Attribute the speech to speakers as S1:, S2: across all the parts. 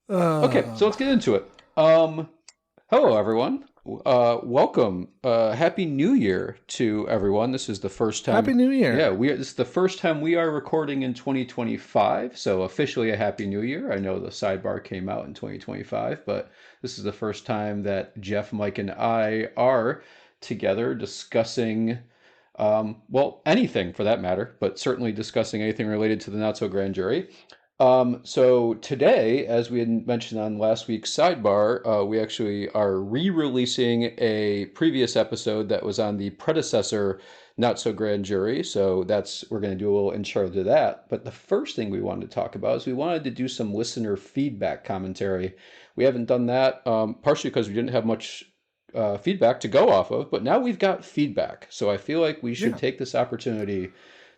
S1: Okay, so let's get into it. Hello, everyone. Welcome. Happy New Year to everyone. This is the first
S2: Happy
S1: time.
S2: New
S1: Yeah,
S2: Year.
S1: this is the first time we are recording in 2025. So officially a Happy New Year. I know the sidebar came out in 2025, but this is the first time that Geoff, Mike, and I are together discussing, well, anything for that matter, but certainly discussing anything related to the not so grand jury. So today, as we had mentioned on last week's sidebar, we actually are re-releasing a previous episode that was on the predecessor Not So Grand Jury. So we're going to do a little intro to that. But the first thing we wanted to talk about is we wanted to do some listener feedback commentary. We haven't done that, partially because we didn't have much feedback to go off of, but now we've got feedback. So I feel like we should
S2: Yeah,
S1: take this opportunity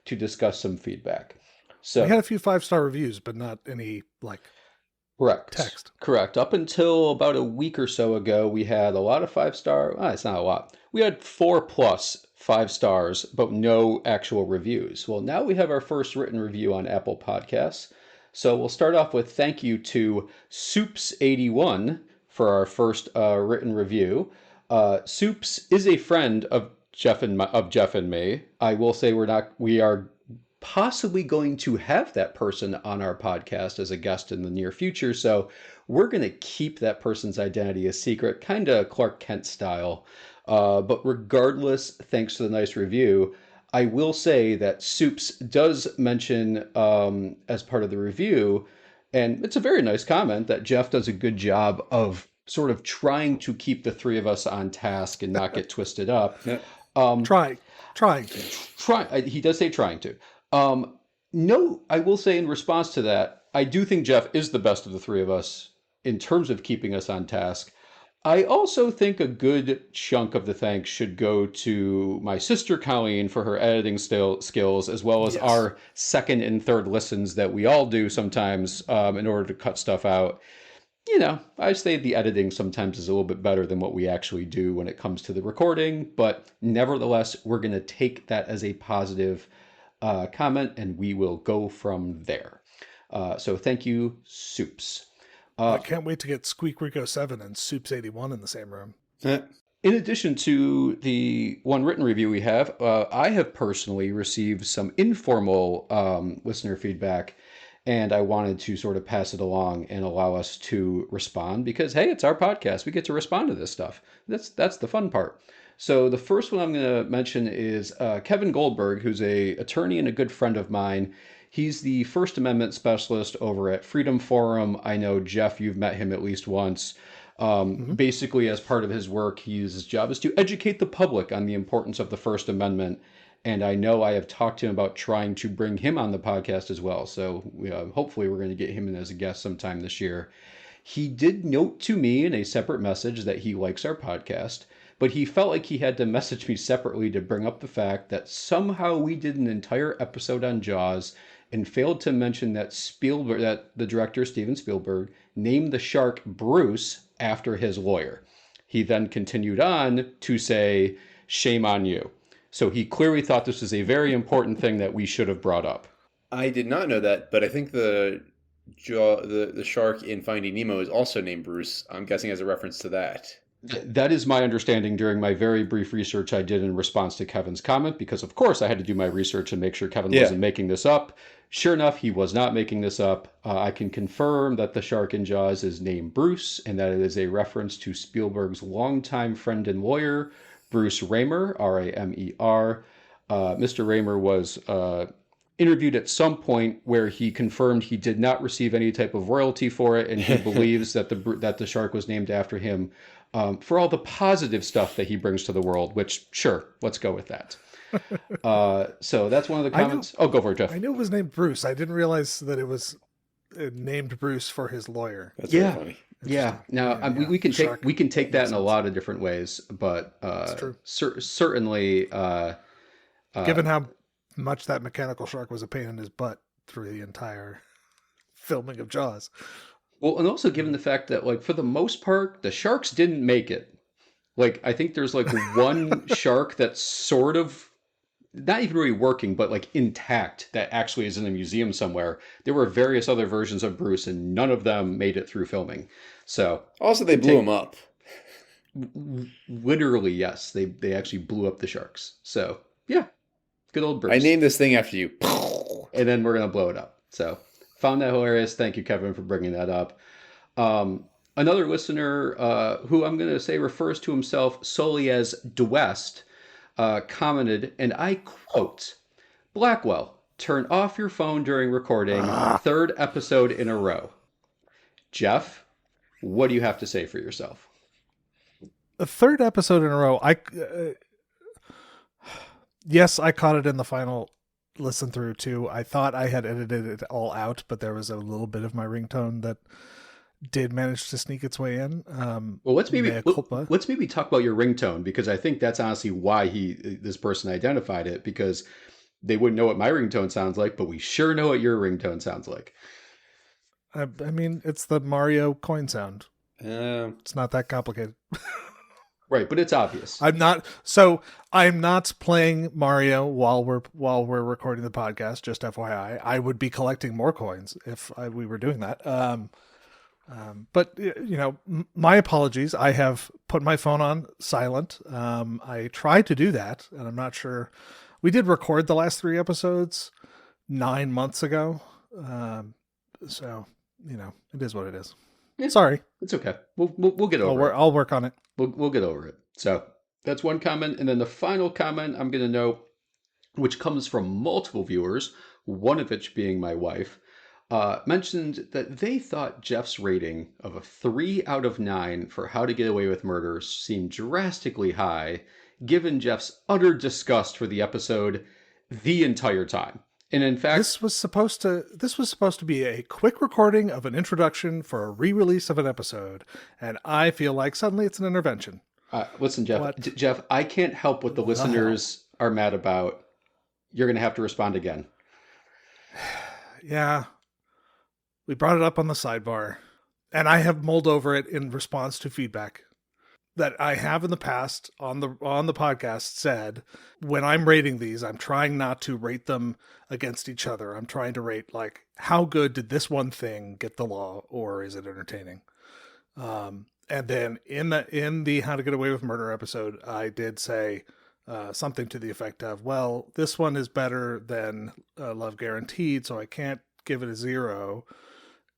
S1: to discuss some feedback.
S2: we
S1: So
S2: had a few 5-star reviews, but not any like
S1: correct.
S2: text.
S1: Correct. Up until about a week or so ago, we had a lot of 5 star. It's not a lot. We had 4 plus 5 stars, but no actual reviews. Well, now we have our first written review on Apple Podcasts. So we'll start off with thank you to Soups81 for our first written review. Soups is a friend of Geoff and me. I will say we are possibly going to have that person on our podcast as a guest in the near future. So we're going to keep that person's identity a secret, kind of Clark Kent style. But regardless, thanks to the nice review, I will say that Soups does mention as part of the review, and it's a very nice comment, that Geoff does a good job of sort of trying to keep the three of us on task and not get twisted up.
S3: Yeah.
S1: Um,
S2: Trying, trying to.
S1: he does say trying to. Um, no, I will say in response to that, I do think Geoff is the best of the three of us in terms of keeping us on task. I also think a good chunk of the thanks should go to my sister Colleen for her editing skills, as well as
S2: Yes.
S1: our second and third listens that we all do sometimes in order to cut stuff out. I say the editing sometimes is a little bit better than what we actually do when it comes to the recording, but nevertheless, we're going to take that as a positive comment and we will go from there. So thank you, Soups.
S2: I
S1: Uh,
S2: can't wait to get Squeak Rico 7 and Soups 81 in the same room.
S1: in addition to the one written review we have, I have personally received some informal listener feedback, and I wanted to sort of pass it along and allow us to respond because, hey, it's our podcast. We get to respond to this stuff. That's the fun part. So the first one I'm going to mention is Kevin Goldberg, who's a attorney and a good friend of mine. He's the First Amendment specialist over at Freedom Forum. I know, Geoff, you've met him at least once.
S2: Hmm.
S1: Basically, as part of his work, his job is to educate the public on the importance of the First Amendment. And I know I have talked to him about trying to bring him on the podcast as well. So hopefully, we're going to get him in as a guest sometime this year. He did note to me in a separate message that he likes our podcast, but he felt like he had to message me separately to bring up the fact that somehow we did an entire episode on Jaws and failed to mention that the director Steven Spielberg named the shark Bruce after his lawyer. He then continued on to say, "Shame on you." So he clearly thought this was a very important thing that we should have brought up.
S3: I did not know that, but I think the shark in Finding Nemo is also named Bruce. I'm guessing as a reference to that.
S1: That is my understanding during my very brief research I did in response to Kevin's comment, because of course I had to do my research and make sure Kevin
S3: Yeah.
S1: wasn't making this up. Sure enough, he was not making this up. I can confirm that the shark in Jaws is named Bruce, and that it is a reference to Spielberg's longtime friend and lawyer, Bruce Raymer, Ramer. Mr. Raymer was interviewed at some point where he confirmed he did not receive any type of royalty for it, and he believes that the shark was named after him for all the positive stuff that he brings to the world. Which, sure, let's go with that. So that's one of the
S2: I knew,
S1: comments. Oh, go for it, Geoff.
S2: I knew it was named Bruce. I didn't realize that it was named Bruce for his lawyer.
S3: That's very
S1: Yeah,
S3: funny.
S1: yeah.
S2: Interesting.
S1: Now
S2: Yeah, yeah.
S1: we can
S2: The
S1: take
S2: shark
S1: that
S2: makes
S1: in a
S2: sense.
S1: lot of different ways, but
S2: It's true.
S1: certainly. Uh,
S2: Given how much that mechanical shark was a pain in his butt through the entire filming of Jaws.
S1: well, and also given the fact that, like, for the most part, the sharks didn't make it. Like, I think there's like one shark that sort of not even really working, but like intact, that actually is in a museum somewhere. There were various other versions of Bruce, and none of them made it through filming. So
S3: Also, they
S1: could
S3: blew
S1: take
S3: him up.
S1: literally, yes, they actually blew up the sharks. So yeah, good old
S3: I
S1: Bruce.
S3: named this thing after you.
S1: And then we're gonna blow it up. So found that hilarious. Thank you, Kevin, for bringing that up. Another listener who I'm going to say refers to himself solely as DeWest commented, and I quote, Blackwell, turn off your phone during recording,
S2: Ah,
S1: third episode in a row. Geoff, what do you have to say for yourself?
S2: a third episode in a row. Yes, I caught it in the final listen through too. I thought I had edited it all out, but there was a little bit of my ringtone that did manage to sneak its way in.
S1: Well, let's maybe
S2: Mea culpa.
S1: let's maybe talk about your ringtone, because I think that's honestly why this person identified it, because they wouldn't know what my ringtone sounds like, but we sure know what your ringtone sounds like.
S2: I mean, it's the Mario coin sound.
S3: Uh,
S2: It's not that complicated.
S1: Right, but it's obvious.
S2: I'm not playing Mario while we're recording the podcast. Just FYI, I would be collecting more coins if we were doing that. But my apologies. I have put my phone on silent. I tried to do that, and I'm not sure. We did record the last 3 episodes 9 months ago, so it is what it is.
S1: Yeah,
S2: Sorry.
S1: it's okay. We'll get over it.
S2: I'll work on it.
S1: We'll get over it. So that's one comment, and then the final comment I'm going to note, which comes from multiple viewers, one of which being my wife, mentioned that they thought Geoff's rating of a 3 out of 9 for How to Get Away with Murder seemed drastically high, given Geoff's utter disgust for the episode the entire time. And in fact,
S2: This was supposed to be a quick recording of an introduction for a re-release of an episode, and I feel like suddenly it's an intervention.
S1: listen, Geoff,
S2: What?
S1: Geoff, I can't help what the
S2: The hell?
S1: listeners are mad about. You're going to have to respond again.
S2: Yeah, we brought it up on the sidebar, and I have mulled over it in response to feedback that I have in the past on the podcast said, when I'm rating these, I'm trying not to rate them against each other. I'm trying to rate like, how good did this one thing get the law, or is it entertaining? And then in the How to Get Away with Murder episode, I did say something to the effect of, well, this one is better than Love Guaranteed, so I can't give it a 0.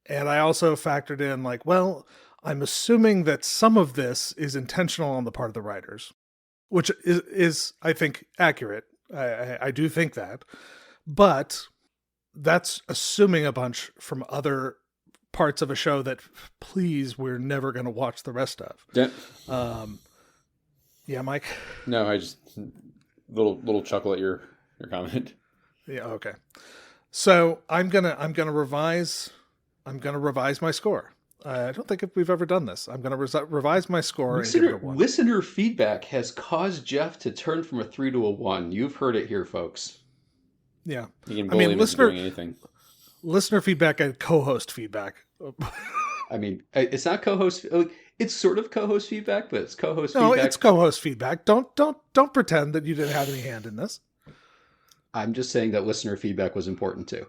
S2: And I also factored in like, well, I'm assuming that some of this is intentional on the part of the writers, which is I think, accurate. I do think that. But that's assuming a bunch from other parts of a show that, please, we're never going to watch the rest of.
S3: yeah.
S2: Yeah, Mike?
S3: No, I just little chuckle at your comment.
S2: Yeah, okay. So I'm gonna revise my score. I don't think we've ever done this. I'm going to revise my score and give it a 1.
S1: Listener feedback has caused Geoff to turn from a 3 to a 1. You've heard it here, folks.
S2: Yeah.
S3: You can bully him into doing anything.
S2: Listener feedback and co-host feedback.
S1: I mean, it's not co-host. It's sort of co-host feedback, but it's co-host
S2: No,
S1: feedback.
S2: it's co-host feedback. Don't pretend that you didn't have any hand in this.
S1: I'm just saying that listener feedback was important too.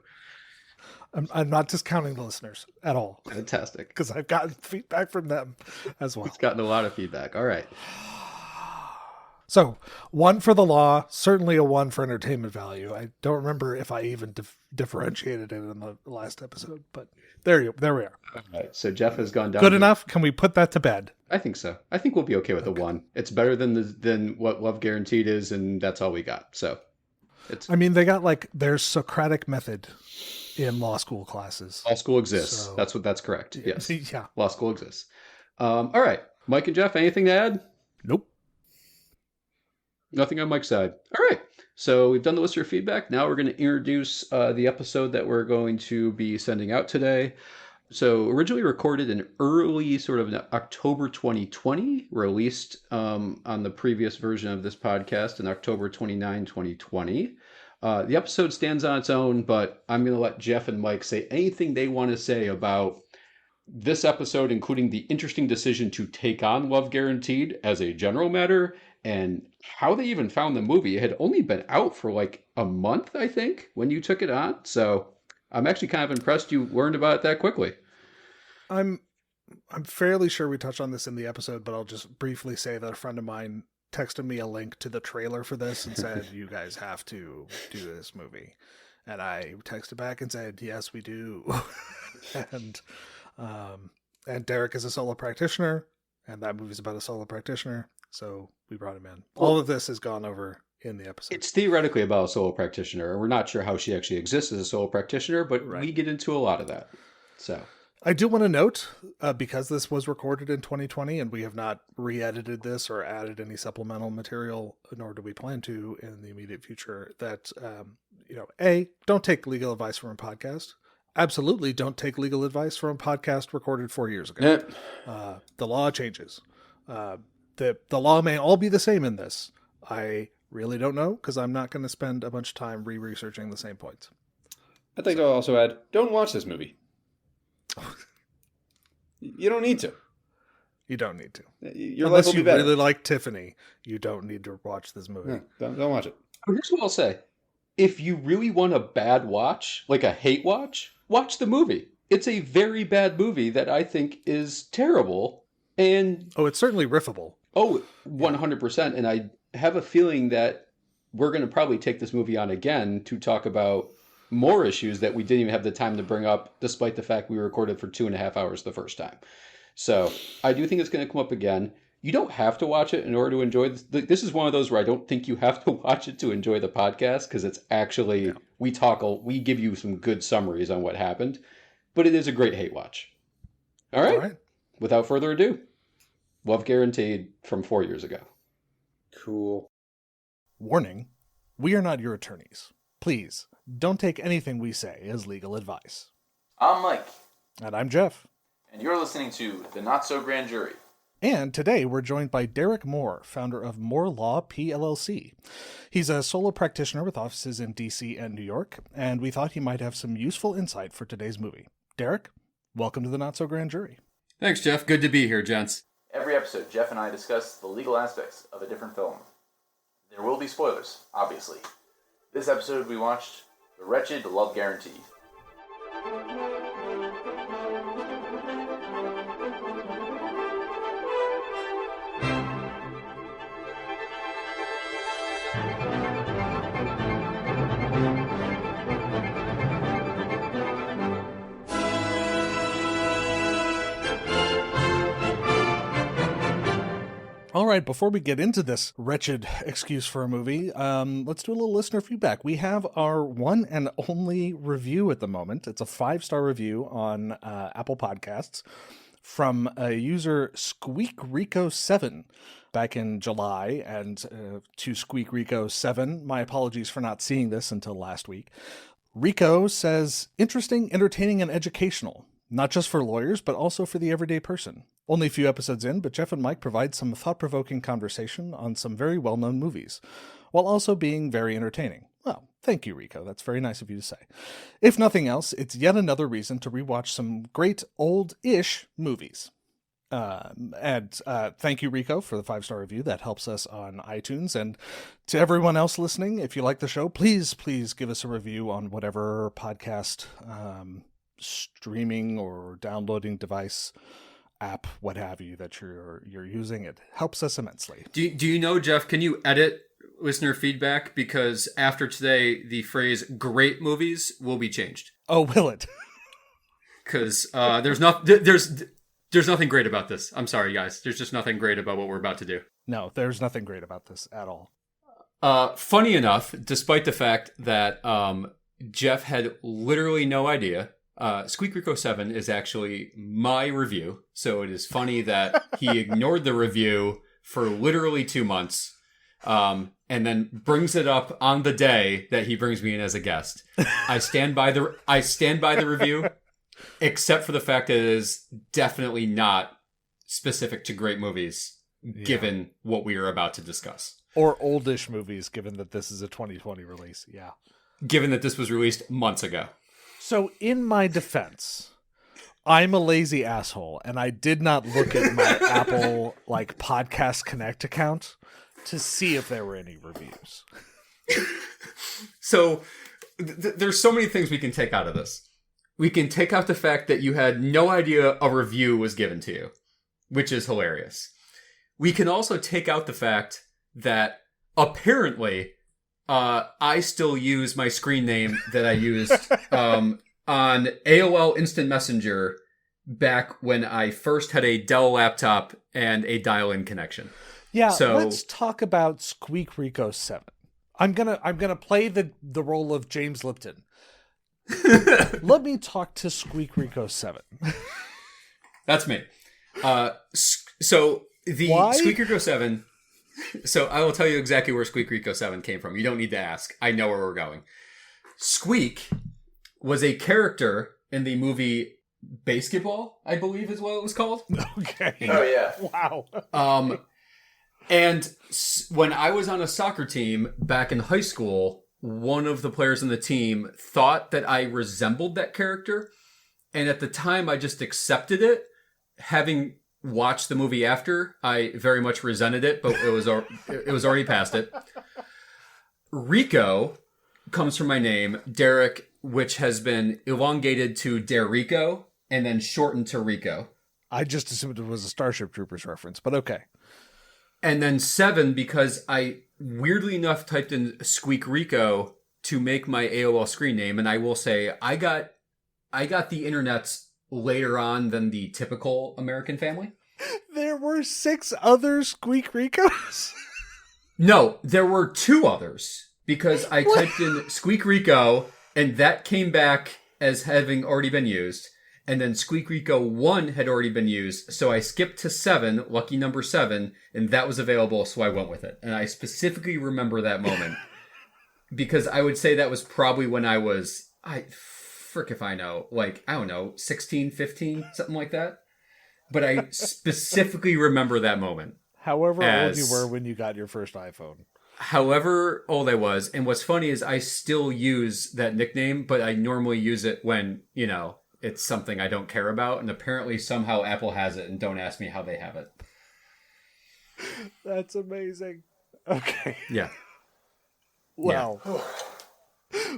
S2: I'm not discounting the listeners at all,
S1: Fantastic.
S2: because I've gotten feedback from them as well.
S1: It's gotten a lot of feedback. All right.
S2: So 1 for the law, certainly a 1 for entertainment value. I don't remember if I even differentiated it in the last episode, but there we are.
S1: All right. So Geoff has gone down.
S2: Good enough. Can we put that to bed?
S1: I think so. I think we'll be okay with a 1. It's better than what Love Guaranteed is, and that's all we got. So it's
S2: I mean, they got like their Socratic method in law school classes.
S1: law school exists.
S2: So-
S1: That's correct. Yes.
S2: Yeah.
S1: Law school exists. All right. Mike and Geoff, anything to add?
S2: Nope.
S1: Nothing on Mike's side. All right. So we've done the listener feedback. Now we're going to introduce the episode that we're going to be sending out today. So originally recorded in early sort of October 2020, released on the previous version of this podcast in October 29, 2020. The episode stands on its own, but I'm going to let Geoff and Mike say anything they want to say about this episode, including the interesting decision to take on Love Guaranteed as a general matter, and how they even found the movie. It had only been out for like a month, I think, when you took it on. So I'm actually kind of impressed you learned about it that quickly.
S2: I'm fairly sure we touched on this in the episode, but I'll just briefly say that a friend of mine texted me a link to the trailer for this and said, "You guys have to do this movie." And I texted back and said, "Yes, we do." and Derrick is a solo practitioner, and that movie's about a solo practitioner, so we brought him in. All of this has gone over in the episode.
S1: It's theoretically about a solo practitioner, and we're not sure how she actually exists as a solo practitioner, but
S2: Right.
S1: we get into a lot of that. So
S2: I do want to note, because this was recorded in 2020 and we have not re-edited this or added any supplemental material, nor do we plan to in the immediate future, that, A, don't take legal advice from a podcast. Absolutely don't take legal advice from a podcast recorded 4 years ago. The law changes. The law may all be the same in this. I really don't know, because I'm not going to spend a bunch of time re-researching the same points.
S3: I think I'll also add, don't watch this movie. You don't need to.
S2: You don't need to.
S3: Your
S2: Unless
S3: life will
S2: you
S3: be better.
S2: really like Tiffany, you don't need to watch this movie.
S3: No, don't watch it.
S1: here's what I'll say. If you really want a bad watch, like a hate watch the movie. It's a very bad movie that I think is terrible. And
S2: Oh, it's certainly riffable.
S1: 100%. And I have a feeling that we're going to probably take this movie on again to talk about more issues that we didn't even have the time to bring up, despite the fact we recorded for 2.5 hours the first time. So I do think it's going to come up again. You don't have to watch it in order to enjoy this. This is one of those where I don't think you have to watch it to enjoy the podcast, because it's actually, we give you some good summaries on what happened, but it is a great hate watch. All right. Without further ado, Love Guaranteed from 4 years ago.
S3: Cool.
S2: Warning, we are not your attorneys. Please, don't take anything we say as legal advice.
S4: I'm Mike.
S2: And I'm Geoff.
S4: And you're listening to The Not So Grand Jury.
S2: And today we're joined by Derrick Moore, founder of Moore Law PLLC. He's a solo practitioner with offices in DC and New York, and we thought he might have some useful insight for today's movie. Derrick, welcome to The Not So Grand Jury.
S1: Thanks, Geoff. Good to be here, gents.
S4: Every episode, Geoff and I discuss the legal aspects of a different film. There will be spoilers, obviously. This episode we watched The Wretched Love Guaranteed.
S2: All right, before we get into this wretched excuse for a movie, let's do a little listener feedback. We have our one and only review at the moment. It's a 5-star review on Apple Podcasts from a user SqueakRico7 back in July. And to SqueakRico7, my apologies for not seeing this until last week. Rico says, interesting, entertaining, and educational. Not just for lawyers, but also for the everyday person. Only a few episodes in, but Geoff and Mike provide some thought-provoking conversation on some very well-known movies, while also being very entertaining. Well, thank you, Rico. That's very nice of you to say. If nothing else, it's yet another reason to rewatch some great old-ish movies. Thank you, Rico, for the 5-star review. That helps us on iTunes. And to everyone else listening, if you like the show, please give us a review on whatever podcast streaming or downloading device, app, what have you, that you're using. It helps us immensely.
S1: Do you know, Geoff, can you edit listener feedback? Because after today, the phrase "great movies" will be changed.
S2: Oh, will it?
S1: Because there's nothing great about this. I'm sorry, guys. There's just nothing great about what we're about to do.
S2: No, there's nothing great about this at all.
S1: Funny enough, despite the fact that Geoff had literally no idea, SqueakRico7 is actually my review. So it is funny that he ignored the review for literally 2 months, and then brings it up on the day that he brings me in as a guest. I stand by the review, except for the fact that it is definitely not specific to great movies, given what we are about to discuss.
S2: Or oldish movies, given that this is a 2020 release. Yeah.
S1: Given that this was released months ago.
S2: So in my defense, I'm a lazy asshole, and I did not look at my Apple Podcast Connect account to see if there were any reviews.
S1: So there's so many things we can take out of this. We can take out the fact that you had no idea a review was given to you, which is hilarious. We can also take out the fact that apparently I still use my screen name that I used on AOL Instant Messenger back when I first had a Dell laptop and a dial-in connection.
S2: Yeah,
S1: so
S2: let's talk about Squeak Rico 7. I'm gonna play the role of James Lipton. Let me talk to Squeak Rico 7.
S1: That's me. So the
S2: Why?
S1: Squeak Rico 7. So I will tell you exactly where Squeak Rico 7 came from. You don't need to ask. I know where we're going. Squeak was a character in the movie Basketball, I believe is what it was called.
S2: Okay.
S4: Oh, yeah.
S2: Wow.
S1: And when I was on a soccer team back in high school, one of the players on the team thought that I resembled that character. And at the time, I just accepted it. Having watched the movie after, I very much resented it, but it was already past it. Rico comes from my name, Derrick, which has been elongated to Derrico and then shortened to Rico.
S2: I just assumed it was a Starship Troopers reference, but okay.
S1: And then 7 because I weirdly enough typed in Squeak Rico to make my AOL screen name, and I will say I got the internets later on than the typical American family.
S2: There were 6 other Squeak Ricos?
S1: No, there were 2 others because I typed in Squeak Rico and that came back as having already been used. And then Squeak Rico 1 had already been used. So I skipped to 7, lucky number 7, and that was available. So I went with it. And I specifically remember that moment because I would say that was probably when I was, frick if I know, I don't know, 16, 15, something like that. But I specifically remember that moment.
S2: However old you were when you got your first iPhone.
S1: However old I was. And what's funny is I still use that nickname, but I normally use it when, it's something I don't care about. And apparently somehow Apple has it and don't ask me how they have it.
S2: That's amazing. Okay.
S1: Yeah.
S2: Wow.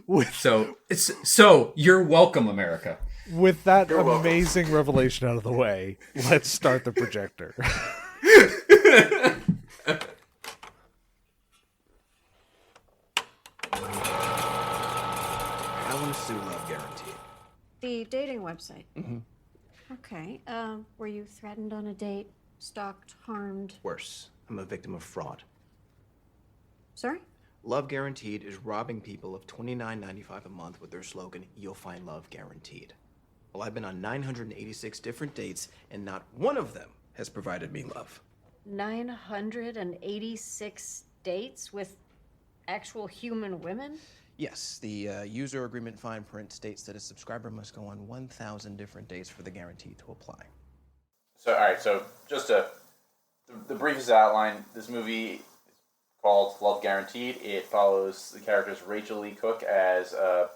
S1: Yeah. So you're welcome, America.
S2: With that amazing revelation out of the way, let's start the projector.
S5: I want to sue Love Guaranteed.
S6: The dating website.
S5: Mm-hmm.
S6: Okay. Were you threatened on a date? Stalked? Harmed?
S5: Worse, I'm a victim of fraud.
S6: Sorry?
S5: Love Guaranteed is robbing people of $29.95 a month with their slogan, "You'll find love guaranteed." Well, I've been on 986 different dates, and not one of them has provided me love.
S6: 986 dates with actual human women?
S5: Yes, the user agreement fine print states that a subscriber must go on 1,000 different dates for the guarantee to apply.
S4: So, all right, so just the briefest outline, this movie is called Love Guaranteed. It follows the characters Rachel Lee Cook as a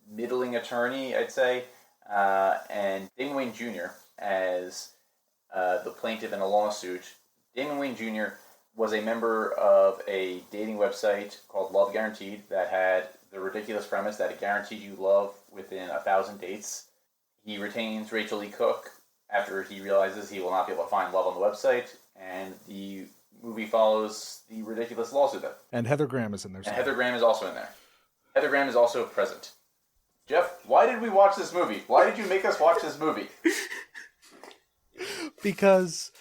S4: middling attorney, I'd say, and Damon Wayne Jr. as the plaintiff in a lawsuit. Damon Wayne Jr. was a member of a dating website called Love Guaranteed that had the ridiculous premise that it guaranteed you love within 1,000 dates. He retains Rachel Lee Cook after he realizes he will not be able to find love on the website, and the movie follows the ridiculous lawsuit then.
S2: And Heather Graham is in there.
S4: And Heather Graham is also in there. Heather Graham is also present. Jeff, why did we watch this movie? Why did you make us watch this movie?
S2: Because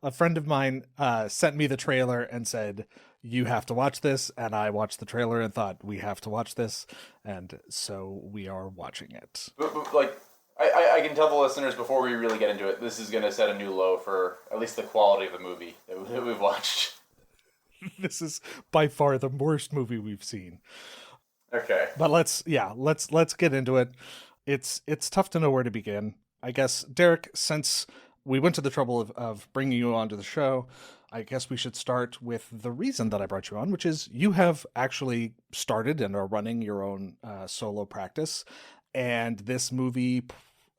S2: a friend of mine sent me the trailer and said, you have to watch this. And I watched the trailer and thought, we have to watch this. And so we are watching it.
S4: But I can tell the listeners before we really get into it, this is going to set a new low for at least the quality of the movie that we've watched.
S2: This is by far the worst movie we've seen.
S4: Okay.
S2: But let's get into it. It's tough to know where to begin. I guess, Derrick, since we went to the trouble of bringing you onto the show, I guess we should start with the reason that I brought you on, which is you have actually started and are running your own solo practice. And this movie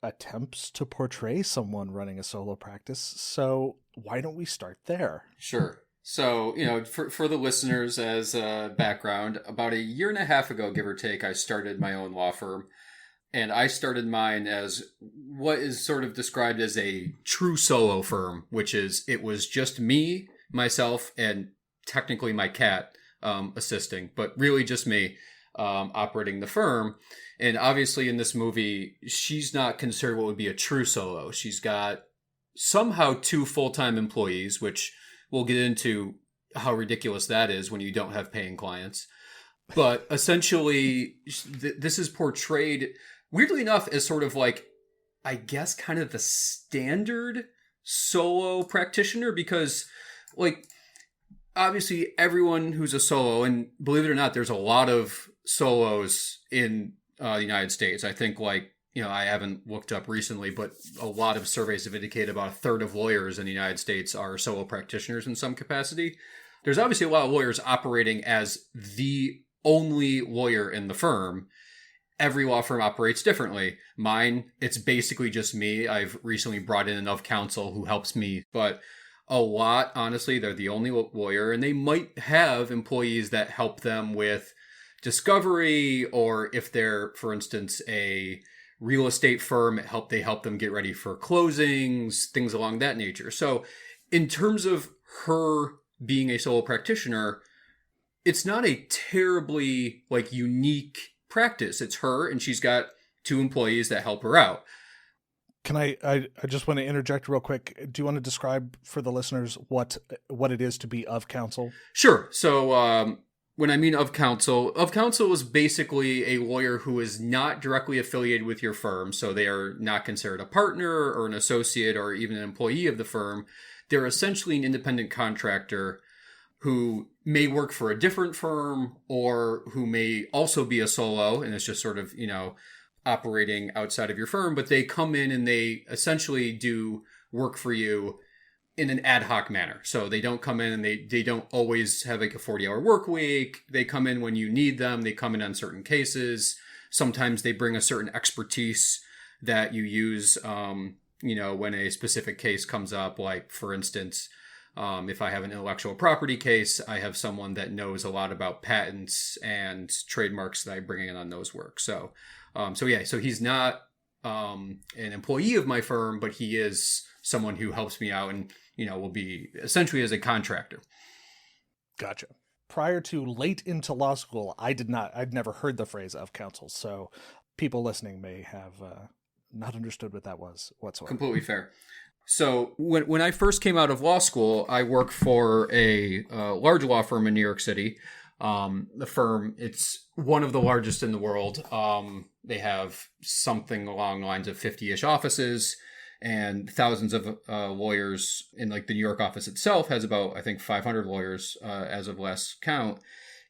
S2: attempts to portray someone running a solo practice. So why don't we start there?
S1: Sure. So, for the listeners as background, about a year and a half ago, give or take, I started my own law firm. And I started mine as what is sort of described as a true solo firm, which is it was just me, myself, and technically my cat assisting, but really just me operating the firm. And obviously in this movie, she's not considered what would be a true solo. She's got somehow 2 full-time employees, which we'll get into how ridiculous that is when you don't have paying clients. But essentially, this is portrayed, weirdly enough, as sort of like, I guess, kind of the standard solo practitioner, because, like, obviously everyone who's a solo, and believe it or not, there's a lot of solos in the United States. I think, like, I haven't looked up recently, but a lot of surveys have indicated about a third of lawyers in the United States are solo practitioners in some capacity. There's obviously a lot of lawyers operating as the only lawyer in the firm. Every law firm operates differently. Mine, it's basically just me. I've recently brought in enough counsel who helps me, but a lot, honestly, they're the only lawyer, and they might have employees that help them with discovery, or if they're, for instance, a real estate firm, they help them get ready for closings, things along that nature. So in terms of her being a solo practitioner, it's not a terribly unique practice. It's her, and she's got 2 employees that help her out.
S2: Can I just want to interject real quick. Do you want to describe for the listeners what it is to be of counsel?
S1: Sure. So when I mean of counsel is basically a lawyer who is not directly affiliated with your firm. So they are not considered a partner or an associate or even an employee of the firm. They're essentially an independent contractor who may work for a different firm or who may also be a solo, and it's just sort of, operating outside of your firm, but they come in and they essentially do work for you in an ad hoc manner. So they don't come in and they don't always have like a 40-hour work week. They come in when you need them. They come in on certain cases. Sometimes they bring a certain expertise that you use, when a specific case comes up. Like, for instance, if I have an intellectual property case, I have someone that knows a lot about patents and trademarks that I bring in on those work. So he's not an employee of my firm, but he is someone who helps me out and, will be essentially as a contractor.
S2: Gotcha. Prior to late into law school, I'd never heard the phrase of counsel. So people listening may have not understood what that was whatsoever.
S1: Completely fair. So when I first came out of law school, I worked for a large law firm in New York City. The firm, it's one of the largest in the world. They have something along the lines of 50-ish offices and thousands of lawyers. In the New York office itself has about, I think, 500 lawyers as of last count.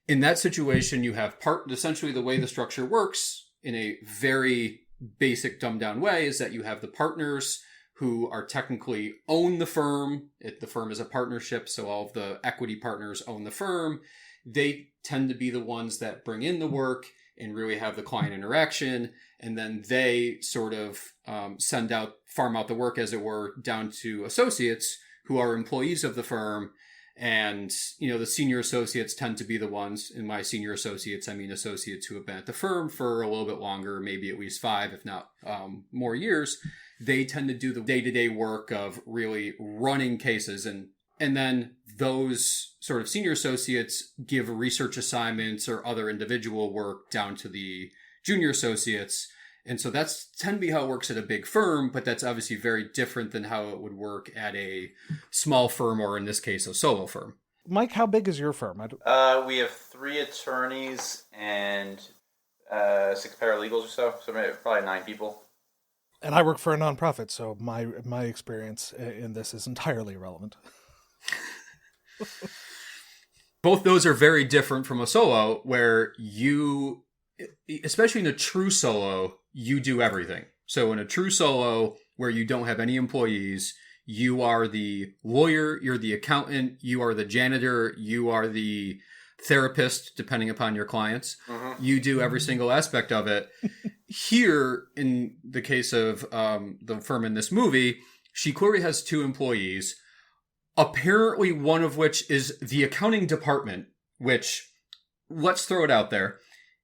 S1: In that situation, you have essentially the way the structure works in a very basic dumbed down way is that you have the partners who are technically own the firm. The firm is a partnership, so all of the equity partners own the firm. They tend to be the ones that bring in the work and really have the client interaction. And then they sort of farm out the work, as it were, down to associates who are employees of the firm. And, the senior associates tend to be the ones, in my senior associates, I mean associates who have been at the firm for a little bit longer, maybe at least 5, if not more years. They tend to do the day-to-day work of really running cases. And then those sort of senior associates give research assignments or other individual work down to the junior associates. And so that's tend to be how it works at a big firm, but that's obviously very different than how it would work at a small firm, or in this case, a solo firm.
S2: Mike, how big is your firm?
S4: We have 3 attorneys and 6 paralegals or so probably 9 people.
S2: And I work for a nonprofit, so my experience in this is entirely irrelevant.
S1: Both those are very different from a solo, where you, especially in a true solo, you do everything. So in a true solo where you don't have any employees, you are the lawyer, you're the accountant, you are the janitor, you are the therapist, depending upon your clients. You do every single aspect of it. Here, in the case of the firm in this movie, she clearly has 2 employees, apparently one of which is the accounting department, which, let's throw it out there.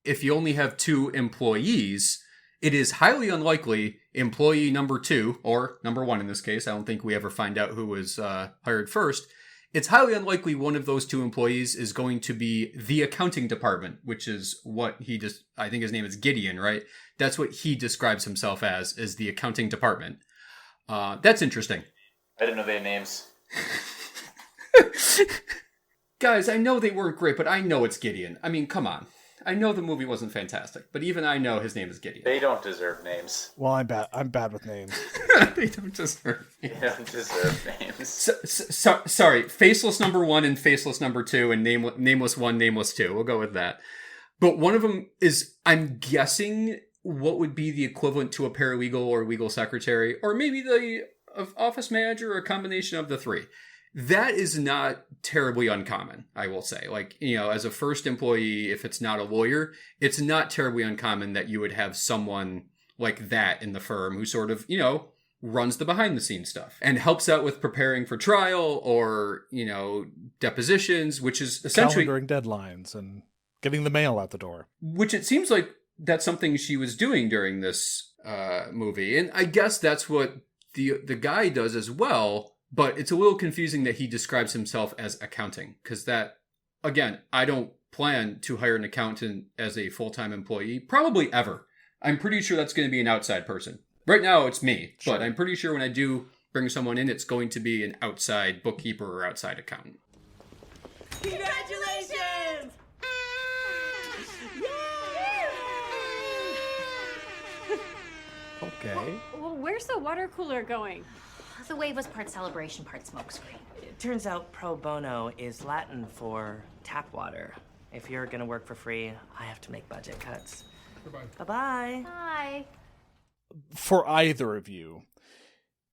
S1: If you only have 2 employees, it is highly unlikely employee number 2, or number 1 in this case, I don't think we ever find out who was hired first. It's highly unlikely one of those 2 employees is going to be the accounting department, which is what he just, I think his name is Gideon, right? That's what he describes himself as the accounting department. That's interesting.
S4: I didn't know they had names.
S1: Guys, I know they weren't great, but I know it's Gideon. I mean, come on. I know the movie wasn't fantastic, but even I know his name is Gideon.
S4: They don't deserve names.
S2: Well, I'm bad with names.
S1: They don't deserve names.
S4: They don't deserve names.
S1: Sorry, Faceless number 1 and Faceless number 2 and Nameless 1, Nameless 2. We'll go with that. But one of them is, I'm guessing, what would be the equivalent to a paralegal or legal secretary, or maybe the office manager, or a combination of the 3. That is not terribly uncommon, I will say. Like, as a first employee, if it's not a lawyer, it's not terribly uncommon that you would have someone like that in the firm who sort of, runs the behind the scenes stuff and helps out with preparing for trial or, depositions, which is essentially
S2: calendaring deadlines and getting the mail out the door.
S1: Which it seems like that's something she was doing during this movie. And I guess that's what the guy does as well. But it's a little confusing that he describes himself as accounting, because that, again, I don't plan to hire an accountant as a full-time employee, probably ever. I'm pretty sure that's going to be an outside person. Right now, it's me, sure. But I'm pretty sure when I do bring someone in, it's going to be an outside bookkeeper or outside accountant.
S7: Congratulations!
S2: Okay.
S6: Well, where's the water cooler going?
S7: The wave was part celebration, part smokescreen.
S8: It turns out pro bono is Latin for tap water. If you're gonna work for free, I have to make budget cuts. Bye-bye. Bye-bye.
S6: Hi.
S2: For either of you,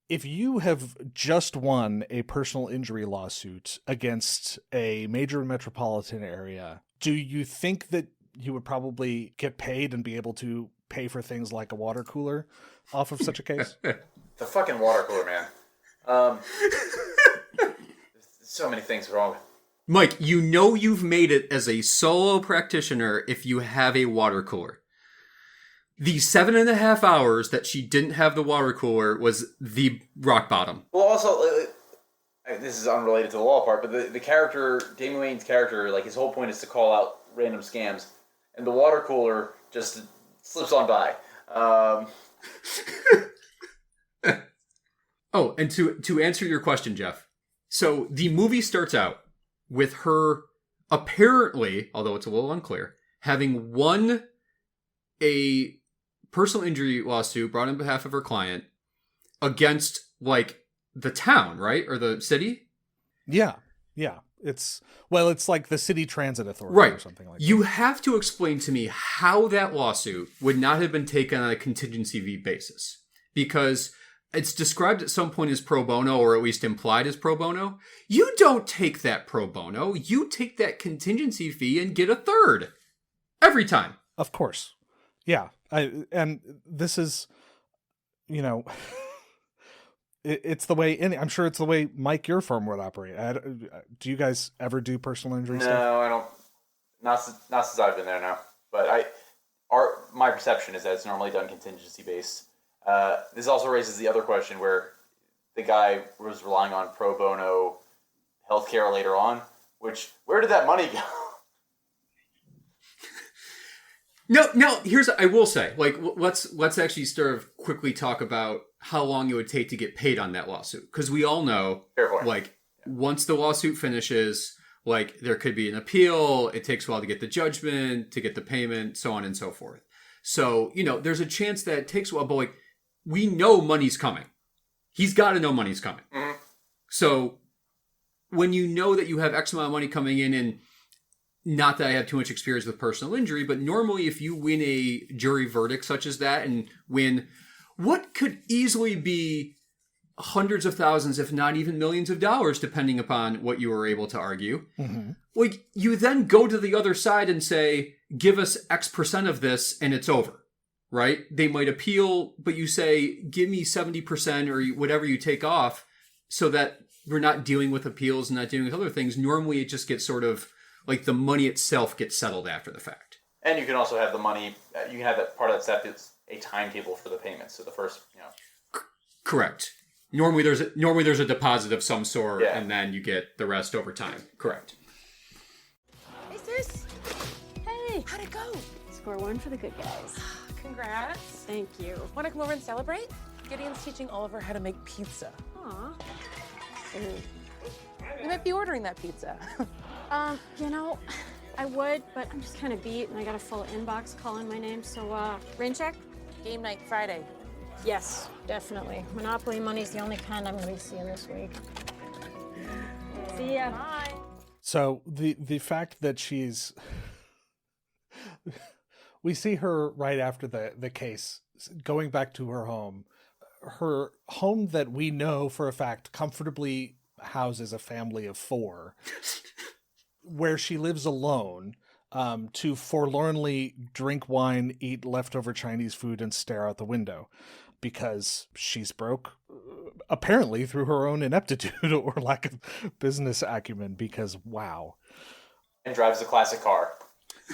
S2: if you have just won a personal injury lawsuit against a major metropolitan area, do you think that you would probably get paid and be able to pay for things like a water cooler off of such a case?
S4: The fucking water cooler, man. So many things wrong.
S1: Mike, you've made it as a solo practitioner if you have a water cooler. The 7.5 hours that she didn't have the water cooler was the rock bottom.
S4: Well, also, this is unrelated to the law part, but the character, Damon Wayne's character, like, his whole point is to call out random scams, and the water cooler just slips on by.
S1: Oh, and to answer your question, Jeff, so the movie starts out with her apparently, although it's a little unclear, having won a personal injury lawsuit brought on behalf of her client against, like, the town, right? Or the city?
S2: Yeah. It's like the city transit authority,
S1: right,
S2: or something like
S1: You
S2: that.
S1: have to explain to me how that lawsuit would not have been taken on a contingency fee basis. Because it's described at some point as pro bono, or at least implied as pro bono. You don't take that pro bono. You take that contingency fee and get a third. Every time.
S2: Of course. Yeah. And this is, it's the way, I'm sure it's the way, Mike, your firm would operate. Do you guys ever do personal injury stuff?
S4: No, I don't. Not since I've been there, no. But my perception is that it's normally done contingency based. This also raises the other question where the guy was relying on pro bono healthcare later on, where did that money go?
S1: No, I will say, like, let's actually sort of quickly talk about how long it would take to get paid on that lawsuit. Because we all know, like, once the lawsuit finishes, like, there could be an appeal, it takes a while to get the judgment, to get the payment, so on and so forth. So, there's a chance that it takes a while, but, like, we know money's coming. He's got to know money's coming. Mm-hmm. So when you know that you have X amount of money coming in, and not that I have too much experience with personal injury, but normally if you win a jury verdict such as that and win what could easily be hundreds of thousands, if not even millions of dollars, depending upon what you were able to argue. Like, you then go to the other side and say, give us X% of this and it's over, right? They might appeal, but you say, give me 70% or whatever you take off so that we're not dealing with appeals and not dealing with other things. Normally it just gets sort of like the money itself gets settled after the fact.
S4: And you can also have the money, you can have that part of that step is a timetable for the payments. So the first,
S1: Correct. Normally there's a deposit of some sort, and then you get the rest over time. Correct.
S9: Hey, sis. Hey. How'd it go?
S6: Score 1 for the good guys.
S9: Congrats.
S6: Thank you.
S9: Want to come over and celebrate? Gideon's teaching Oliver how to make pizza.
S6: Aw.
S9: You might be ordering that pizza.
S6: I would, but I'm just kind of beat, and I got a full inbox calling my name, so, rain check?
S9: Game night Friday.
S6: Yes, definitely. Monopoly money's the only kind I'm going to be seeing this week. See ya.
S9: Bye.
S2: So the fact that she's... we see her right after the case, going back to her home that we know for a fact comfortably houses a family of 4, where she lives alone, to forlornly drink wine, eat leftover Chinese food, and stare out the window. Because she's broke, apparently through her own ineptitude or lack of business acumen, because wow.
S4: And drives a classic car.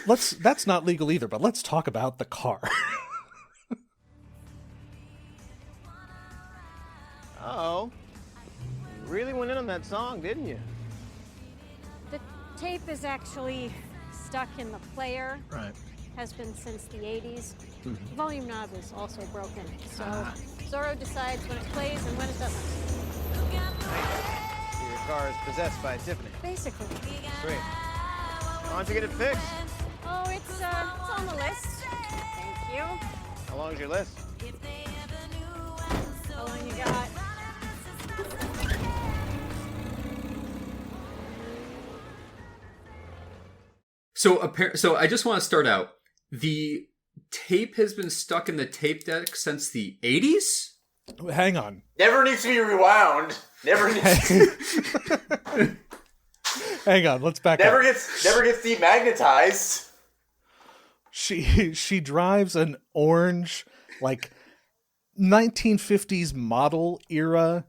S2: That's not legal either, but let's talk about the car.
S5: Oh, you really went in on that song, didn't you?
S6: The tape is actually stuck in the player.
S2: Right.
S6: Has been since the 80s. The volume knob is also broken. So Zorro decides when it plays and when it doesn't.
S5: So your car is possessed by Tiffany.
S6: Basically.
S5: Sweet. Why don't you get it fixed?
S6: Oh, it's on the list. Thank you.
S5: How long's your list?
S6: How long you got?
S1: So I just want to start out. The tape has been stuck in the tape deck since the 80s?
S2: Hang on.
S4: Never needs to be rewound. Never needs to...
S2: Hang on, let's back
S4: never
S2: up.
S4: gets demagnetized.
S2: She drives an orange, like 1950s model era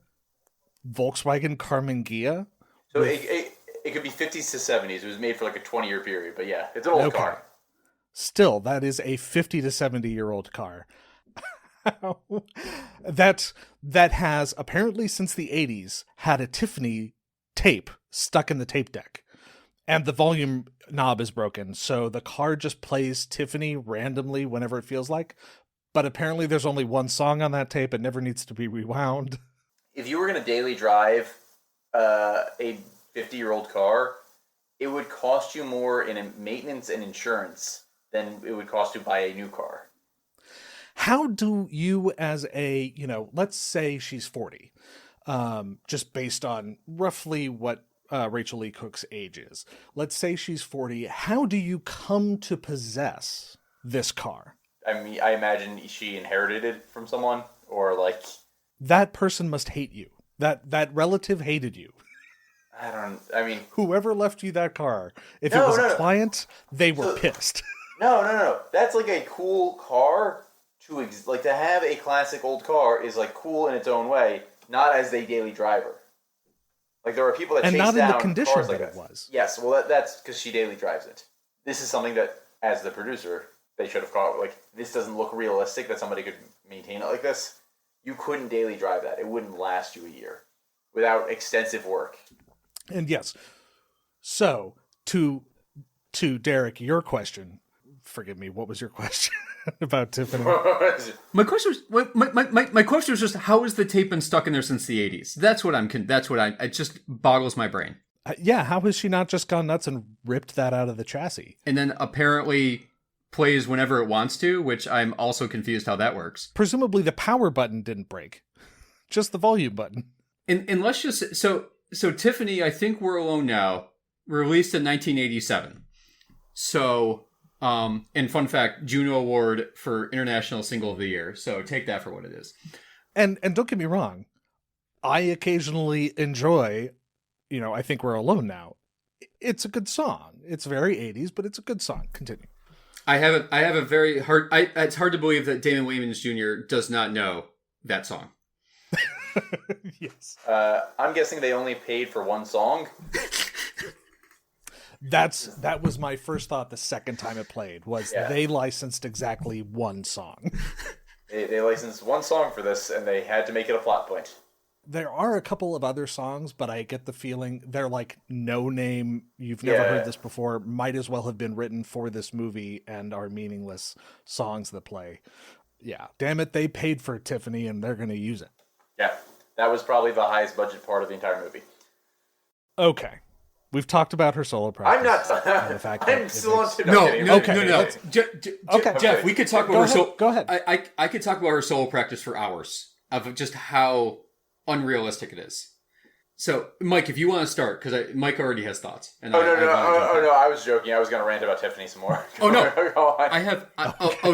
S2: Volkswagen Carmen Ghia.
S4: So it could be 50s to 70s. It was made for like a 20-year period, but yeah, it's an old car.
S2: Still, that is a 50 to 70-year-old car. that has, apparently since the 80s, had a Tiffany tape stuck in the tape deck. And the volume knob is broken, so the car just plays Tiffany randomly whenever it feels like. But apparently there's only one song on that tape. It never needs to be rewound.
S4: If you were going to daily drive a 50-year-old car, it would cost you more in maintenance and insurance than it would cost to buy a new car.
S2: How do you, as a, let's say she's 40, just based on roughly what Rachel Lee Cook's age is. Let's say she's 40. How do you come to possess this car?
S4: I mean, I imagine she inherited it from someone, or like...
S2: That person must hate you. That relative hated you. Whoever left you that car, if it was a client, they were pissed.
S4: No. That's like a cool car to have a classic old car is like cool in its own way, not as a daily driver. Like there are people that chase down cars like that. And not in the condition that it was. Yes, well that's because she daily drives it. This is something that, as the producer, they should have caught. Like, this doesn't look realistic that somebody could maintain it like this. You couldn't daily drive that. It wouldn't last you a year without extensive work.
S2: And yes, so to Derrick, your question. Forgive me. What was your question about Tiffany?
S1: My question was just, how has the tape been stuck in there since the 80s? It just boggles my brain.
S2: Yeah, how has she not just gone nuts and ripped that out of the chassis?
S1: And then apparently plays whenever it wants to, which I'm also confused how that works.
S2: Presumably the power button didn't break, just the volume button.
S1: And let's just so Tiffany, I Think We're Alone Now, released in 1987. So. And fun fact, Juno Award for International Single of the Year. So take that for what it is.
S2: And don't get me wrong, I occasionally enjoy, I Think We're Alone Now. It's a good song. It's very 80s, but it's a good song. Continue.
S1: I have a very hard. It's hard to believe that Damon Wayans Jr. does not know that song.
S2: Yes.
S4: I'm guessing they only paid for one song.
S2: That was my first thought the second time it played, was they licensed exactly one song.
S4: They licensed one song for this, and they had to make it a plot point.
S2: There are a couple of other songs, but I get the feeling they're like no name. You've never heard this before. Might as well have been written for this movie and are meaningless songs that play. Yeah. Damn it. They paid for Tiffany and they're going to use it.
S4: Yeah. That was probably the highest budget part of the entire movie.
S2: Okay. We've talked about her solo practice.
S4: I'm not.
S2: The fact
S4: I'm still on to
S1: No.
S2: Okay.
S1: Jeff, we could talk about her solo.
S2: Go ahead.
S1: I could talk about her solo practice for hours of just how unrealistic it is. So, Mike, if you want to start, because Mike already has thoughts. And
S4: no! I was joking. I was going to rant about Tiffany some more.
S1: Oh no! I have.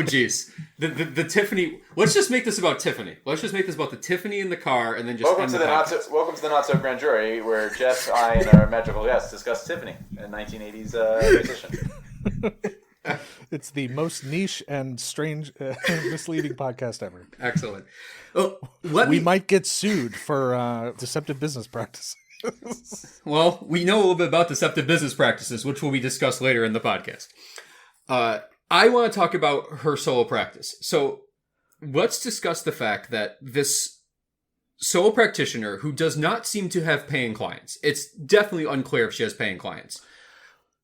S1: Geez. The Tiffany. Let's just make this about Tiffany. Let's just make this about the Tiffany in the car, and then just
S4: welcome to the not so grand jury, where Jeff, I, and our magical guest discuss Tiffany, a 1980s musician.
S2: It's the most niche and strange, misleading podcast ever.
S1: Excellent. Oh,
S2: we might get sued for deceptive business practices.
S1: Well, we know a little bit about deceptive business practices, which will be discussed later in the podcast. I want to talk about her solo practice. So let's discuss the fact that this solo practitioner who does not seem to have paying clients. It's definitely unclear if she has paying clients.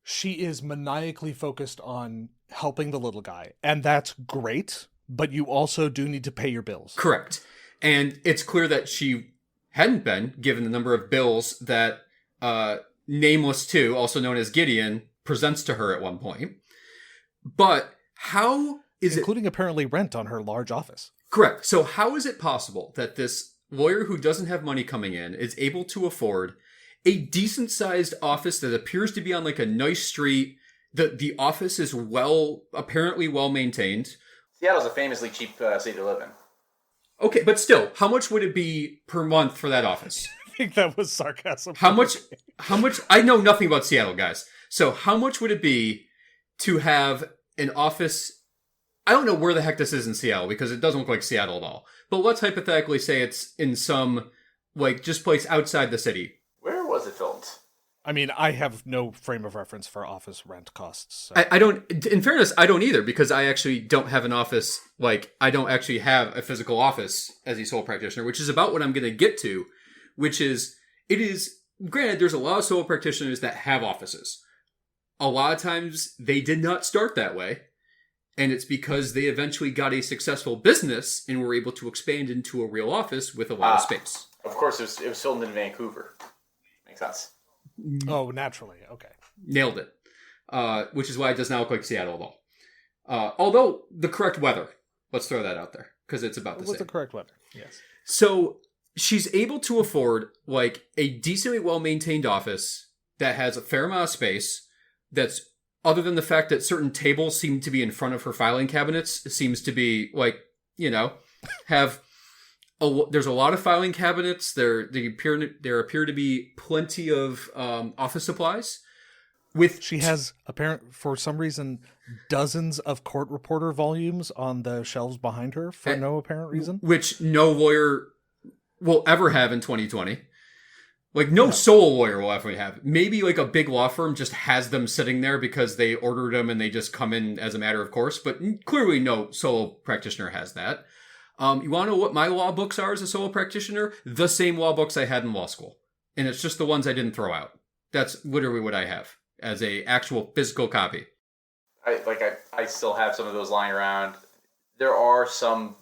S2: She is maniacally focused on helping the little guy, and that's great, but you also do need to pay your bills.
S1: Correct. And it's clear that she hadn't been, given the number of bills that Nameless 2, also known as Gideon, presents to her at one point. But how is
S2: including apparently rent on her large office.
S1: Correct. So how is it possible that this lawyer who doesn't have money coming in is able to afford a decent-sized office that appears to be on like a nice street? The office is apparently well-maintained.
S4: Seattle's a famously cheap city to live in.
S1: Okay, but still, how much would it be per month for that office?
S2: I think that was sarcasm.
S1: How much, I know nothing about Seattle, guys. So how much would it be to have an office? I don't know where the heck this is in Seattle because it doesn't look like Seattle at all. But let's hypothetically say it's in some, like, just place outside the city.
S4: Where was it filmed?
S2: I mean, I have no frame of reference for office rent costs. So.
S1: I don't, in fairness, I don't either because I actually don't have an office. Like, I don't actually have a physical office as a sole practitioner, which is about what I'm going to get to, which is, granted, there's a lot of solo practitioners that have offices. A lot of times they did not start that way. And it's because they eventually got a successful business and were able to expand into a real office with a lot of space.
S4: Of course, it was filmed in Vancouver. Makes sense.
S2: Oh, naturally. Okay.
S1: Nailed it. Which is why it does not look like Seattle at all. Although the correct weather. Let's throw that out there because it's about the same.
S2: What's the correct weather? Yes.
S1: So she's able to afford like a decently well-maintained office that has a fair amount of space that's, other than the fact that certain tables seem to be in front of her filing cabinets, it seems to be like, there's a lot of filing cabinets. There appear to be plenty of office supplies.
S2: She has for some reason dozens of court reporter volumes on the shelves behind her for no apparent reason,
S1: which no lawyer will ever have in 2020. Like, no solo lawyer will ever have. Maybe, like, a big law firm just has them sitting there because they ordered them and they just come in as a matter of course. But clearly no solo practitioner has that. You want to know what my law books are as a solo practitioner? The same law books I had in law school. And it's just the ones I didn't throw out. That's literally what I have as a actual physical copy.
S4: I still have some of those lying around. There are some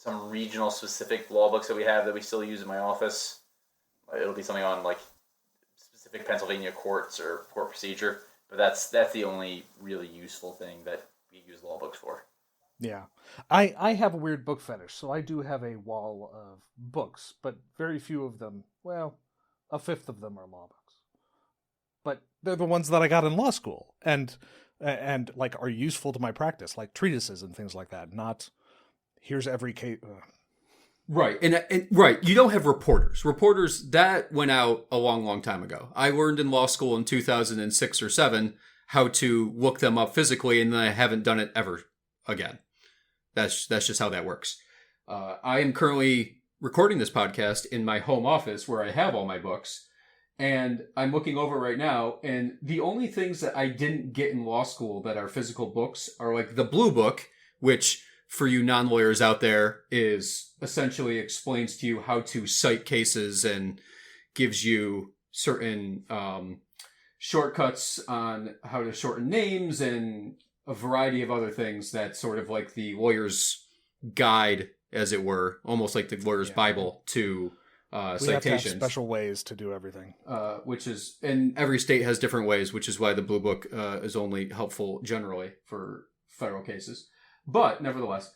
S4: regional specific law books that we have that we still use in my office. It'll be something on like specific Pennsylvania courts or court procedure, but that's the only really useful thing that we use law books for.
S2: Yeah. I have a weird book fetish, so I do have a wall of books, but very few of them, well, a fifth of them are law books. But they're the ones that I got in law school and like are useful to my practice, like treatises and things like that, not here's every case.
S1: Right. And right, you don't have reporters. Reporters, that went out a long, long time ago. I learned in law school in 2006 or 7 how to look them up physically, and then I haven't done it ever again. That's just how that works. I am currently recording this podcast in my home office where I have all my books, and I'm looking over right now, and the only things that I didn't get in law school that are physical books are like the Blue Book, which for you non-lawyers out there is essentially explains to you how to cite cases and gives you certain shortcuts on how to shorten names and a variety of other things. That's sort of like the lawyer's guide, as it were, almost like the lawyer's Bible to citations.
S2: We have to have special ways to do everything.
S1: Which is, and every state has different ways, which is why the Blue Book is only helpful generally for federal cases. But nevertheless,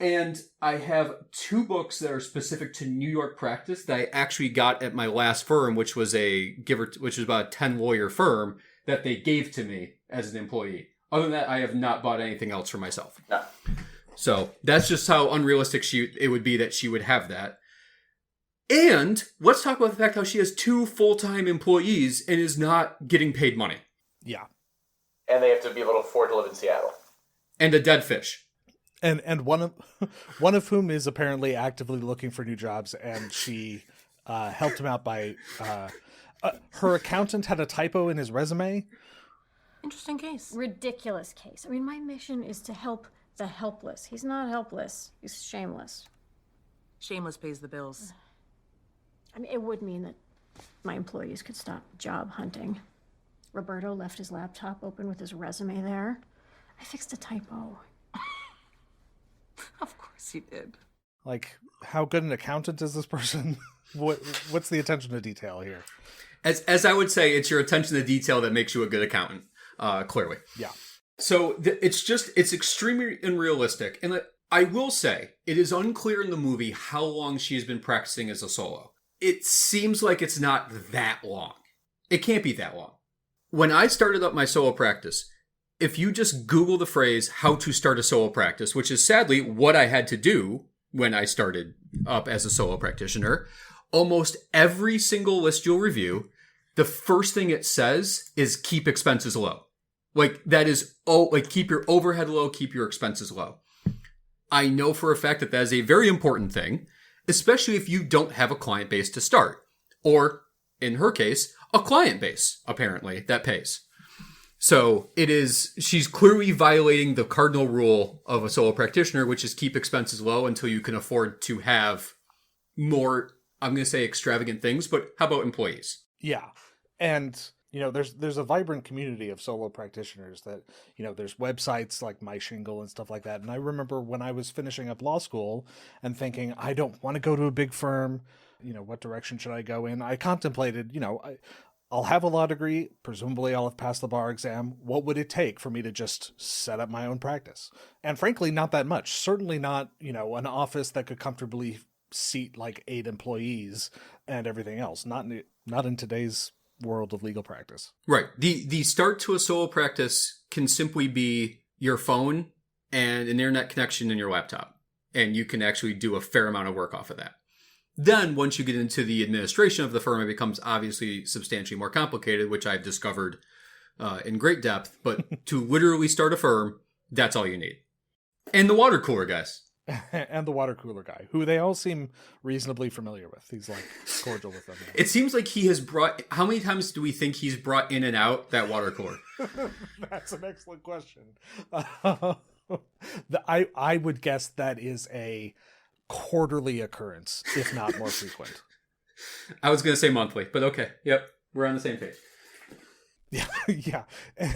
S1: and I have 2 books that are specific to New York practice that I actually got at my last firm, which was which was about a 10 lawyer firm that they gave to me as an employee. Other than that, I have not bought anything else for myself.
S4: No.
S1: So that's just how unrealistic it would be that she would have that. And let's talk about the fact how she has 2 full-time employees and is not getting paid money.
S2: Yeah.
S4: And they have to be able to afford to live in Seattle.
S1: And a dead fish.
S2: And one of whom is apparently actively looking for new jobs, and she helped him out by her accountant had a typo in his resume.
S9: Interesting case.
S6: Ridiculous case. I mean, my mission is to help the helpless. He's not helpless. He's shameless.
S9: Shameless pays the bills.
S6: I mean, it would mean that my employees could stop job hunting. Roberto left his laptop open with his resume there. I fixed a typo.
S9: Of course he did.
S2: Like, how good an accountant is this person? What's the attention to detail here?
S1: As I would say, it's your attention to detail that makes you a good accountant, clearly.
S2: Yeah.
S1: So it's extremely unrealistic. And I will say, it is unclear in the movie how long she has been practicing as a solo. It seems like it's not that long. It can't be that long. When I started up my solo practice, if you just Google the phrase, how to start a solo practice, which is sadly what I had to do when I started up as a solo practitioner, almost every single list you'll review, the first thing it says is keep expenses low. Like that is, keep your overhead low, keep your expenses low. I know for a fact that is a very important thing, especially if you don't have a client base to start. Or, in her case, a client base, apparently, that pays. So she's clearly violating the cardinal rule of a solo practitioner, which is keep expenses low until you can afford to have more, I'm going to say extravagant things, but how about employees?
S2: Yeah. And, there's a vibrant community of solo practitioners that, there's websites like MyShingle and stuff like that. And I remember when I was finishing up law school and thinking, I don't want to go to a big firm. What direction should I go in? I contemplated, I'll have a law degree. Presumably I'll have passed the bar exam. What would it take for me to just set up my own practice? And frankly, not that much. Certainly not, an office that could comfortably seat like 8 employees and everything else. Not in today's world of legal practice.
S1: Right. The start to a solo practice can simply be your phone and an internet connection and your laptop. And you can actually do a fair amount of work off of that. Then, once you get into the administration of the firm, it becomes obviously substantially more complicated, which I've discovered in great depth. But to literally start a firm, that's all you need. And the water cooler guys.
S2: And the water cooler guy, who they all seem reasonably familiar with. He's like cordial with them.
S1: It seems like he has brought... How many times do we think he's brought in and out that water cooler?
S2: That's an excellent question. I would guess that is a quarterly occurrence, if not more frequent.
S1: I was going to say monthly, but okay. Yep. We're on the same page.
S2: Yeah.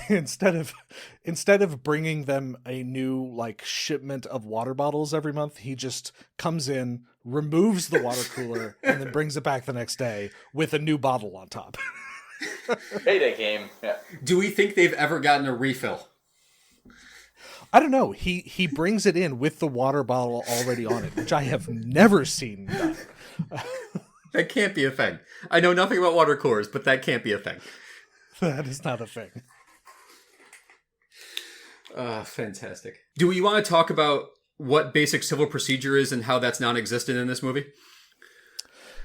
S2: Instead of bringing them a new shipment of water bottles every month, he just comes in, removes the water cooler, and then brings it back the next day with a new bottle on top.
S4: Payday game. Yeah.
S1: Do we think they've ever gotten a refill?
S2: I don't know. He brings it in with the water bottle already on it, which I have never seen done.
S1: That can't be a thing. I know nothing about water coolers, but that can't be a thing.
S2: That is not a thing.
S1: Fantastic. Do we want to talk about
S10: what basic civil procedure is and how that's non-existent in this movie?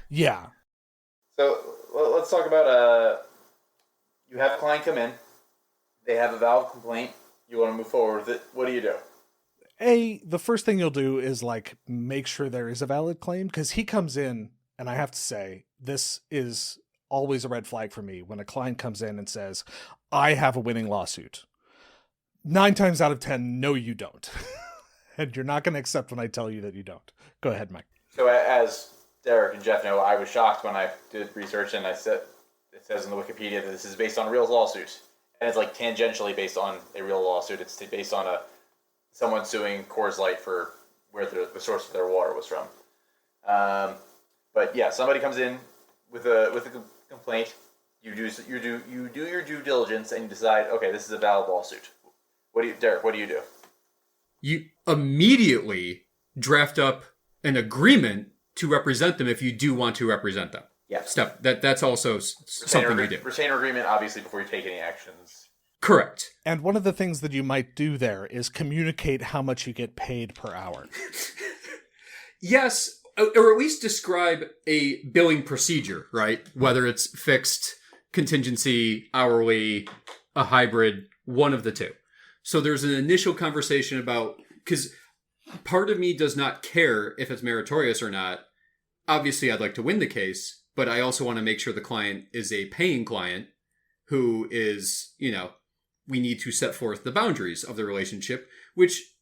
S2: Yeah.
S4: So let's talk about you have a client come in, they have a valid complaint, you want to move forward with it. What do you do?
S2: The first thing you'll do is like make sure there is a valid claim, because he comes in, and I have to say, this is always a red flag for me when a client comes in and says, I have a winning lawsuit. 9 times out of 10, no, you don't. And you're not going to accept when I tell you that you don't. Go ahead, Mike.
S4: So as Derrick and Geoff know, I was shocked when I did research and it says in the Wikipedia that this is based on a real lawsuit. And it's like tangentially based on a real lawsuit. It's based on someone suing Coors Light for where the source of their water was from. But yeah, somebody comes in with a complaint. You do your due diligence and you decide, okay, this is a valid lawsuit. Derrick, what do you do?
S10: You immediately draft up an agreement to represent them if you do want to represent them.
S4: Yeah.
S10: That's also something we do.
S4: Retainer agreement, obviously, before you take any actions.
S10: Correct.
S2: And one of the things that you might do there is communicate how much you get paid per hour.
S10: Yes, or at least describe a billing procedure, right? Whether it's fixed, contingency, hourly, a hybrid, one of the two. So there's an initial conversation about, because part of me does not care if it's meritorious or not. Obviously, I'd like to win the case, but I also want to make sure the client is a paying client who is, we need to set forth the boundaries of the relationship, which,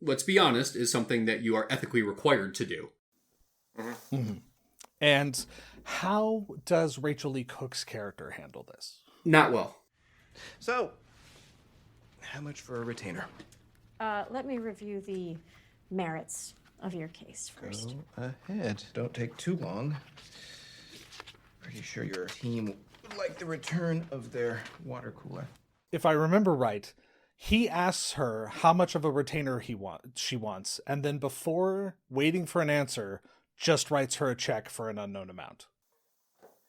S10: let's be honest, is something that you are ethically required to do.
S2: Mm-hmm. Mm-hmm. And how does Rachel Lee Cook's character handle this?
S10: Not well.
S5: So, how much for a retainer?
S6: Let me review the merits of your case first.
S5: Go ahead. Don't take too long. Pretty sure your team would like the return of their water cooler.
S2: If I remember right, he asks her how much of a retainer she wants, and then before waiting for an answer, just writes her a check for an unknown amount.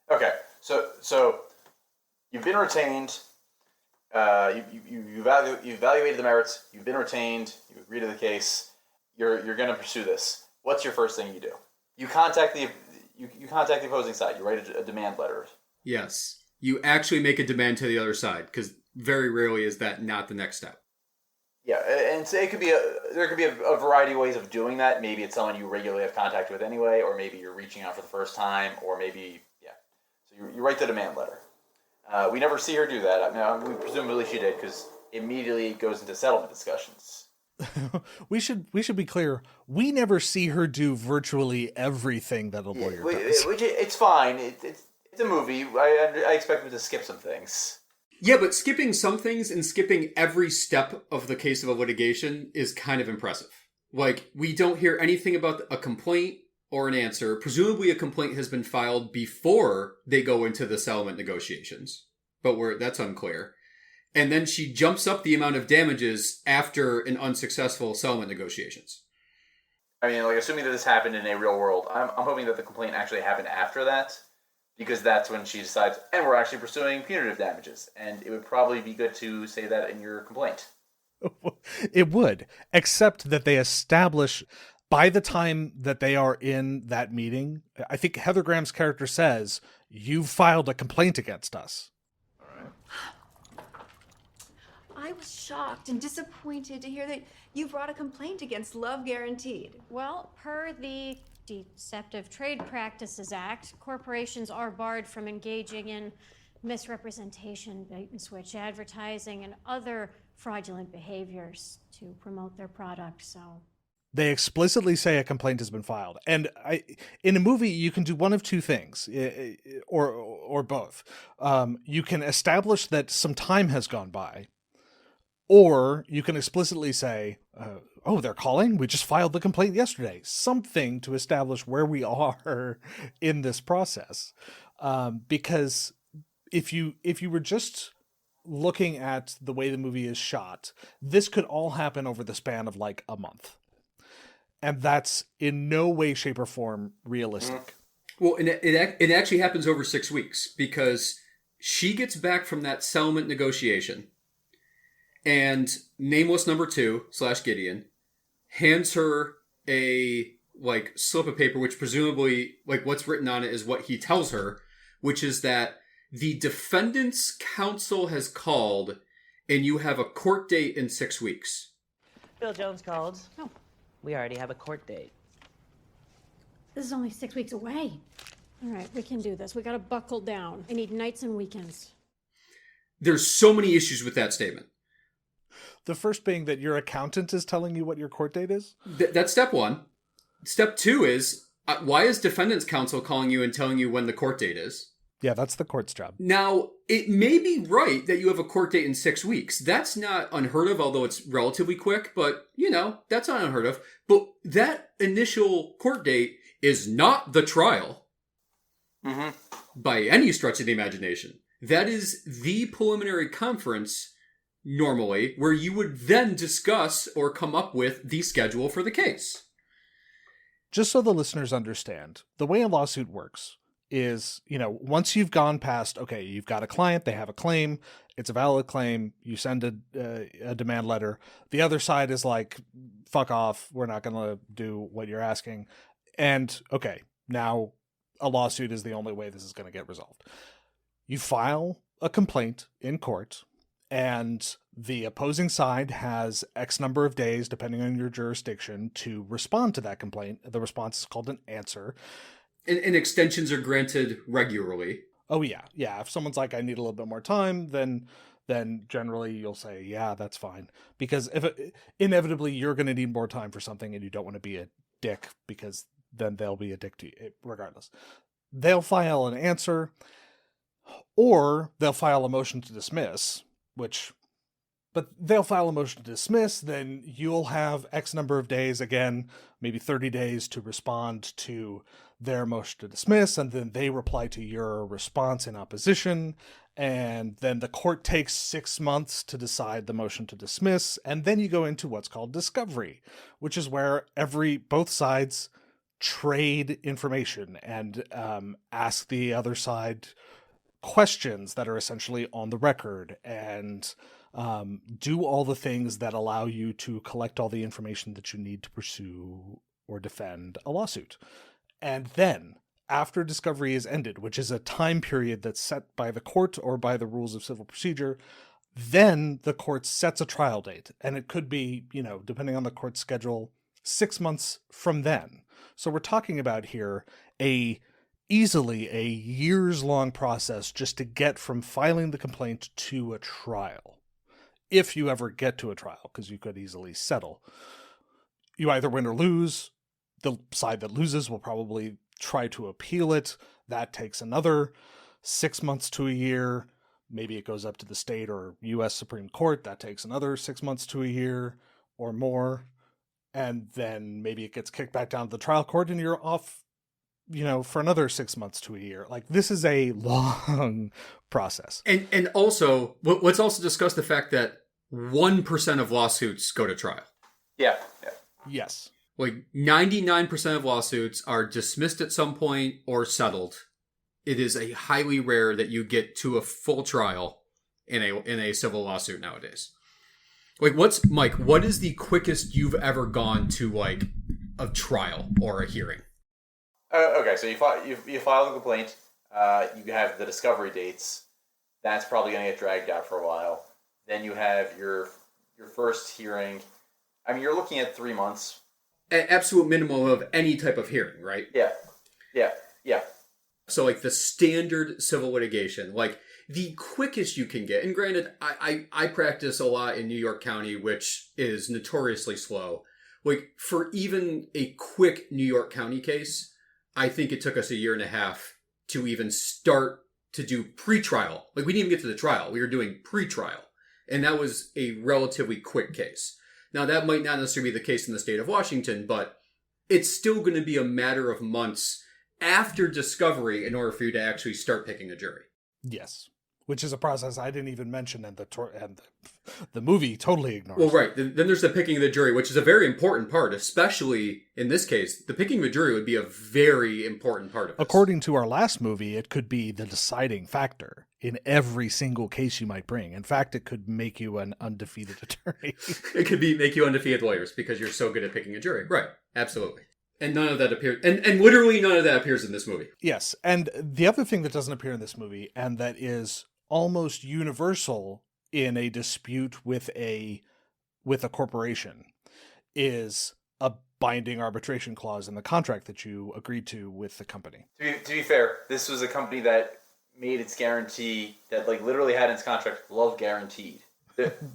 S4: Okay, so you've been retained. You evaluated the merits. You've been retained. You agree to the case. You're going to pursue this. What's your first thing you do? You contact the opposing side. You write a demand letter.
S10: Yes, you actually make a demand to the other side, because very rarely is that not the next step.
S4: Yeah, and so there could be a variety of ways of doing that. Maybe it's someone you regularly have contact with anyway, or maybe you're reaching out for the first time, or maybe So you write the demand letter. We never see her do that. I mean, presumably she did, because immediately it goes into settlement discussions.
S2: we should be clear. We never see her do virtually everything that a lawyer does.
S4: It's fine. It's a movie. I expect them to skip some things.
S10: Yeah, but skipping some things and skipping every step of the case of a litigation is kind of impressive. Like, we don't hear anything about a complaint or an answer. Presumably a complaint has been filed before they go into the settlement negotiations, but that's unclear. And then she jumps up the amount of damages after an unsuccessful settlement negotiations.
S4: I mean, like, assuming that this happened in a real world, I'm hoping that the complaint actually happened after that, because that's when she decides, and we're actually pursuing punitive damages. And it would probably be good to say that in your complaint.
S2: It would, except that they establish, by the time that they are in that meeting, I think Heather Graham's character says, you've filed a complaint against us.
S5: All right.
S9: I was shocked and disappointed to hear that you brought a complaint against Love Guaranteed.
S6: Well, per the Deceptive Trade Practices Act, corporations are barred from engaging in misrepresentation, bait and switch advertising, and other fraudulent behaviors to promote their product. So
S2: they explicitly say a complaint has been filed. And in a movie, you can do one of two things, or both. You can establish that some time has gone by, or you can explicitly say, oh, they're calling? We just filed the complaint yesterday. Something to establish where we are in this process. Because if you were just looking at the way the movie is shot, this could all happen over the span of like a month. And that's in no way, shape, or form realistic.
S10: Well, and it actually happens over 6 weeks, because she gets back from that settlement negotiation, and Nameless Number 2 / Gideon hands her a like slip of paper, which presumably like what's written on it is what he tells her, which is that the defendant's counsel has called and you have a court date in 6 weeks.
S8: Bill Jones called.
S6: Oh.
S8: We already have a court date.
S6: This is only 6 weeks away. All right, we can do this. We gotta buckle down. I need nights and weekends.
S10: There's so many issues with that statement.
S2: The first being that your accountant is telling you what your court date is?
S10: That's step one. Step two is, why is defendant's counsel calling you and telling you when the court date is?
S2: Yeah, that's the court's job.
S10: Now, it may be right that you have a court date in 6 weeks. That's not unheard of, although it's relatively quick, but, that's not unheard of. But that initial court date is not the trial by any stretch of the imagination. That is the preliminary conference, normally, where you would then discuss or come up with the schedule for the case.
S2: Just so the listeners understand, the way a lawsuit works is, once you've gone past, okay, you've got a client, they have a claim, it's a valid claim, you send a demand letter. The other side is like, fuck off, we're not going to do what you're asking. And, okay, now a lawsuit is the only way this is going to get resolved. You file a complaint in court, and the opposing side has X number of days, depending on your jurisdiction, to respond to that complaint. The response is called an answer.
S10: And extensions are granted regularly.
S2: Oh, yeah. Yeah. If someone's like, I need a little bit more time, then generally you'll say, yeah, that's fine. Because inevitably you're going to need more time for something and you don't want to be a dick, because then they'll be a dick to you regardless. They'll file an answer, or they'll file a motion to dismiss, but they'll file a motion to dismiss, then you'll have X number of days, again, maybe 30 days to respond to their motion to dismiss, and then they reply to your response in opposition, and then the court takes 6 months to decide the motion to dismiss, and then you go into what's called discovery, which is where both sides trade information and ask the other side questions that are essentially on the record, and do all the things that allow you to collect all the information that you need to pursue or defend a lawsuit. And then, after discovery is ended, which is a time period that's set by the court or by the rules of civil procedure, then the court sets a trial date. And it could be, depending on the court's schedule, 6 months from then. So we're talking about here easily a years-long process just to get from filing the complaint to a trial. If you ever get to a trial, because you could easily settle. You either win or lose. The side that loses will probably try to appeal it. That takes another 6 months to a year. Maybe it goes up to the state or U.S. Supreme Court. That takes another 6 months to a year or more. And then maybe it gets kicked back down to the trial court and you're off, for another 6 months to a year. Like, this is a long process.
S10: And also, let's also discuss the fact that 1% of lawsuits go to trial.
S4: Yeah.
S2: Yes.
S10: Like 99% of lawsuits are dismissed at some point or settled. It is a highly rare that you get to a full trial in a civil lawsuit nowadays. Like, Mike, what is the quickest you've ever gone to like a trial or a hearing?
S4: Okay, so you file the complaint. You have the discovery dates. That's probably going to get dragged out for a while. Then you have your first hearing. I mean, you're looking at 3 months.
S10: Absolute minimum of any type of hearing, right?
S4: Yeah.
S10: So like the standard civil litigation, like the quickest you can get, and granted, I practice a lot in New York County, which is notoriously slow. Like for even a quick New York County case, I think it took us 1.5 years to even start to do pre-trial. Like we didn't even get to the trial. We were doing pre-trial. And that was a relatively quick case. Now, that might not necessarily be the case in the state of Washington, but it's still going to be a matter of months after discovery in order for you to actually start picking a jury.
S2: Yes. which is a process I didn't even mention, and the movie totally ignores.
S10: Well, right. Then there's the picking of the jury, which is a very important part, especially in this case. The picking of a jury would be a very important part of this.
S2: According to our last movie, it could be the deciding factor in every single case you might bring. In fact, it could make you an undefeated attorney.
S10: It could make you undefeated lawyers because you're so good at picking a jury. Right. Absolutely. And none of that appears, and literally none of that appears in this movie.
S2: Yes. And the other thing that doesn't appear in this movie, and that is almost universal in a dispute with a corporation, is a binding arbitration clause in the contract that you agreed to with the company.
S4: To be fair, this was a company that made its guarantee, that like literally had in its contract, love guaranteed.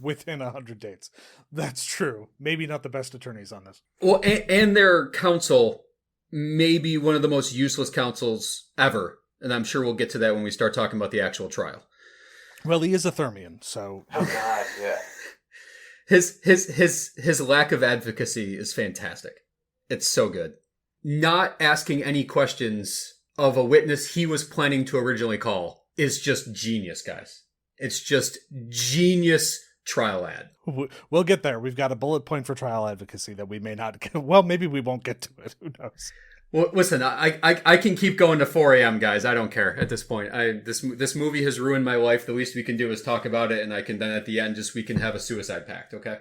S2: Within 100 dates. That's true. Maybe not the best attorneys on this.
S10: Well, and their counsel may be one of the most useless counsels ever. And I'm sure we'll get to that when we start talking about the actual trial.
S2: Well, he is a Thermian, so...
S4: Oh, God, yeah.
S10: His lack of advocacy is fantastic. It's so good. Not asking any questions of a witness he was planning to originally call is just genius, guys. It's just genius trial ad.
S2: We'll get there. We've got a bullet point for trial advocacy that we may not get. Well, maybe we won't get to it. Who knows?
S10: Well, listen, I can keep going to 4 a.m., guys. I don't care at this point. This movie has ruined my life. The least we can do is talk about it, and I can then at the end we can have a suicide pact, okay?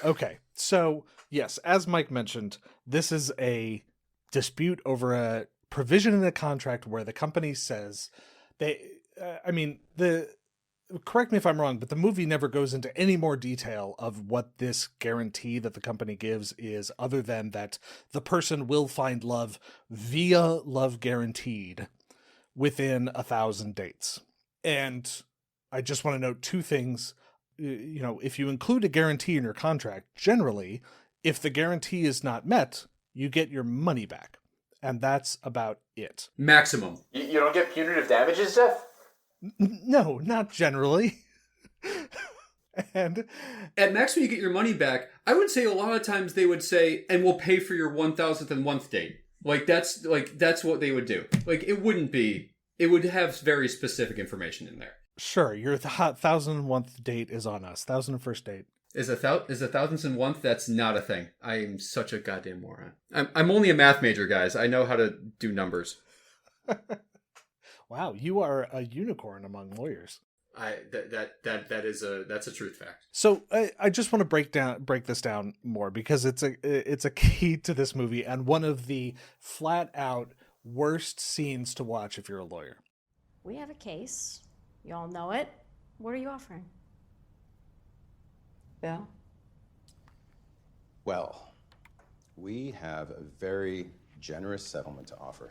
S2: Okay. So, yes, as Mike mentioned, this is a dispute over a provision in a contract where the company says correct me if I'm wrong, but the movie never goes into any more detail of what this guarantee that the company gives is, other than that the person will find love via love guaranteed within 1,000 dates. And I just want to note two things. If you include a guarantee in your contract, generally, if the guarantee is not met, you get your money back. And that's about it.
S10: Maximum.
S4: You don't get punitive damages, Jeff?
S2: No, not generally. And
S10: at maximum, you get your money back. I would say a lot of times they would say, and we'll pay for your 1,001th date. That's what they would do. Like, it would have very specific information in there.
S2: Sure, your 1,001th date is on us. 1,001st date.
S10: Is a 1,001th? That's not a thing. I'm such a goddamn moron. I'm only a math major, guys. I know how to do numbers.
S2: Wow, you are a unicorn among lawyers.
S10: That's a truth fact.
S2: So I just want to break this down more, because it's a key to this movie and one of the flat out worst scenes to watch if you're a lawyer.
S6: We have a case. You all know it. What are you offering? Bill?
S11: Well, we have a very generous settlement to offer.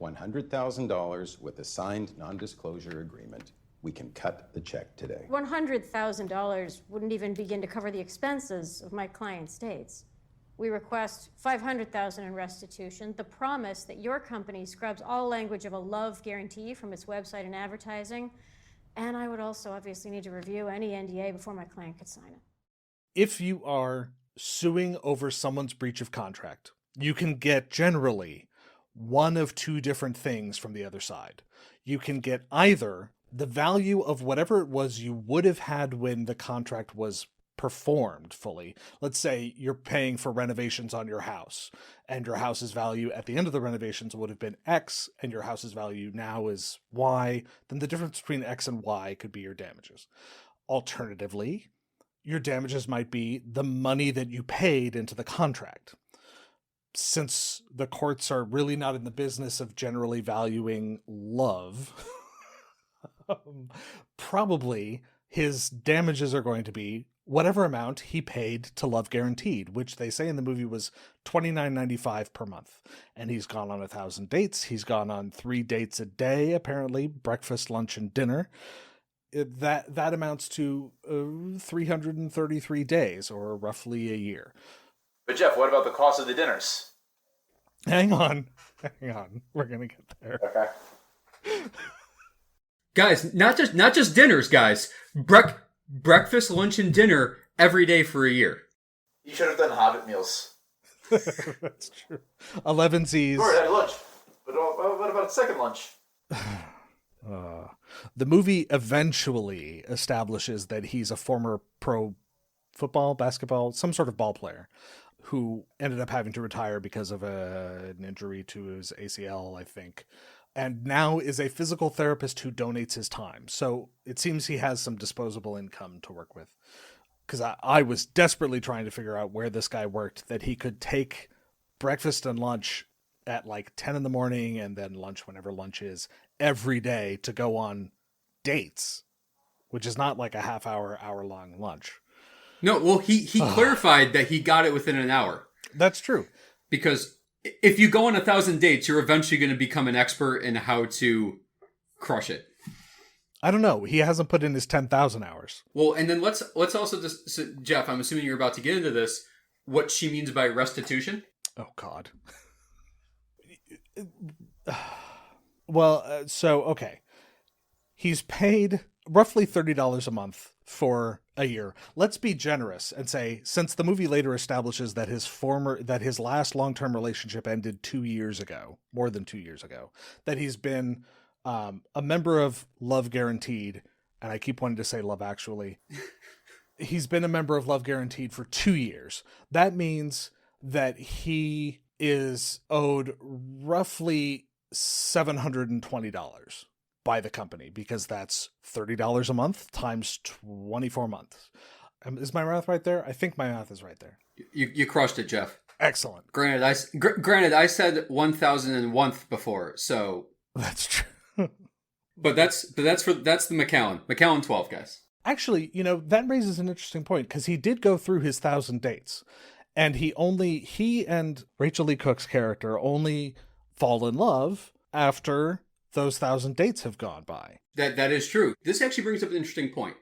S11: $100,000 with a signed non-disclosure agreement. We can cut the check today.
S6: $100,000 wouldn't even begin to cover the expenses of my client's dates. We request $500,000 in restitution, the promise that your company scrubs all language of a love guarantee from its website and advertising, and I would also obviously need to review any NDA before my client could sign it.
S2: If you are suing over someone's breach of contract, you can get generally one of two different things from the other side. You can get either the value of whatever it was you would have had when the contract was performed fully. Let's say you're paying for renovations on your house, and your house's value at the end of the renovations would have been X, and your house's value now is Y. Then the difference between X and Y could be your damages. Alternatively, your damages might be the money that you paid into the contract. Since the courts are really not in the business of generally valuing love, probably his damages are going to be whatever amount he paid to Love Guaranteed, which they say in the movie was $29.95 per month. And he's gone on 1,000 dates. He's gone on 3 dates a day, apparently, breakfast, lunch, and dinner. That amounts to 333 days, or roughly a year.
S4: But Jeff, what about the cost of the dinners?
S2: Hang on. We're gonna get there.
S4: Okay.
S10: Guys, not just dinners, guys. Breakfast, lunch, and dinner every day for a year.
S4: You should have done Hobbit meals.
S2: That's true. 11 Z's.
S4: You already had lunch. But what about a second lunch?
S2: The movie eventually establishes that he's a former pro football, basketball, some sort of ball player who ended up having to retire because of an injury to his ACL, I think, and now is a physical therapist who donates his time. So it seems he has some disposable income to work with. Because I was desperately trying to figure out where this guy worked, that he could take breakfast and lunch at like 10 in the morning and then lunch whenever lunch is every day to go on dates, which is not like a hour long lunch.
S10: No, well, he clarified that he got it within an hour.
S2: That's true.
S10: Because if you go on 1,000 dates, you're eventually going to become an expert in how to crush it.
S2: I don't know. He hasn't put in his 10,000 hours.
S10: Well, and then let's also just, so, Jeff, I'm assuming you're about to get into this, what she means by restitution.
S2: Oh, God. Well, okay. He's paid roughly $30 a month for a year. Let's be generous and say, since the movie later establishes that his last long-term relationship ended 2 years ago, more than 2 years ago, that he's been a member of Love Guaranteed, and I keep wanting to say Love Actually. He's been a member of Love Guaranteed for 2 years. That means that he is owed roughly $720 by the company, because that's $30 a month times 24 months. Is my math right there? I think my math is right there.
S10: You crushed it, Jeff.
S2: Excellent.
S10: Granted, I said 1,001 before, so
S2: that's true.
S10: But that's the McAllen 12, guys.
S2: Actually, that raises an interesting point, because he did go through his 1,000 dates, and he and Rachel Lee Cook's character only fall in love after those 1,000 dates have gone by.
S10: That is true. This actually brings up an interesting point.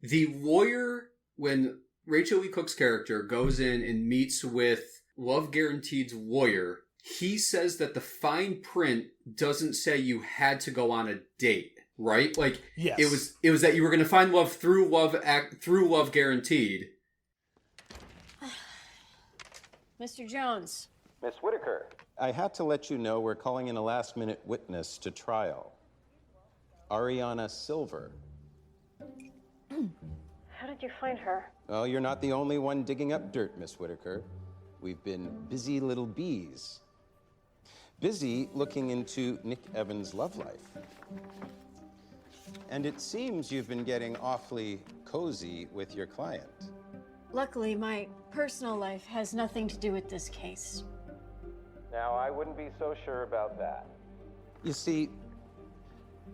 S10: The lawyer, when Rachel Lee Cook's character goes in and meets with Love Guaranteed's lawyer, he says that the fine print doesn't say you had to go on a date, right? Like,
S2: yes.
S10: It was that you were going to find love through Love Guaranteed.
S6: Mr. Jones.
S11: Miss Whitaker, I had to let you know we're calling in a last-minute witness to trial. Ariana Silver.
S6: How did you find her?
S11: Well, you're not the only one digging up dirt, Miss Whitaker. We've been busy little bees. Busy looking into Nick Evans' love life. And it seems you've been getting awfully cozy with your client.
S6: Luckily, my personal life has nothing to do with this case.
S11: Now, I wouldn't be so sure about that. You see,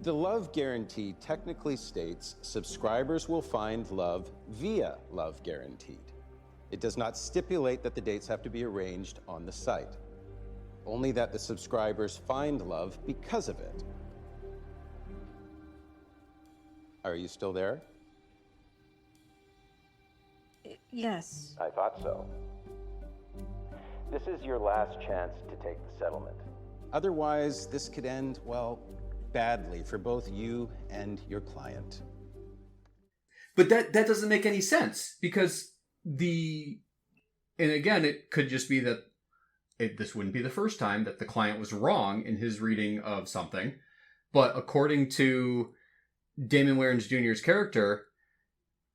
S11: the Love Guarantee technically states subscribers will find love via Love Guaranteed. It does not stipulate that the dates have to be arranged on the site, only that the subscribers find love because of it. Are you still there?
S6: Yes.
S11: I thought so. This is your last chance to take the settlement. Otherwise, this could end, well, badly for both you and your client.
S10: But that doesn't make any sense, because and again, it could just be that this wouldn't be the first time that the client was wrong in his reading of something. But according to Damon Wayans Jr.'s character,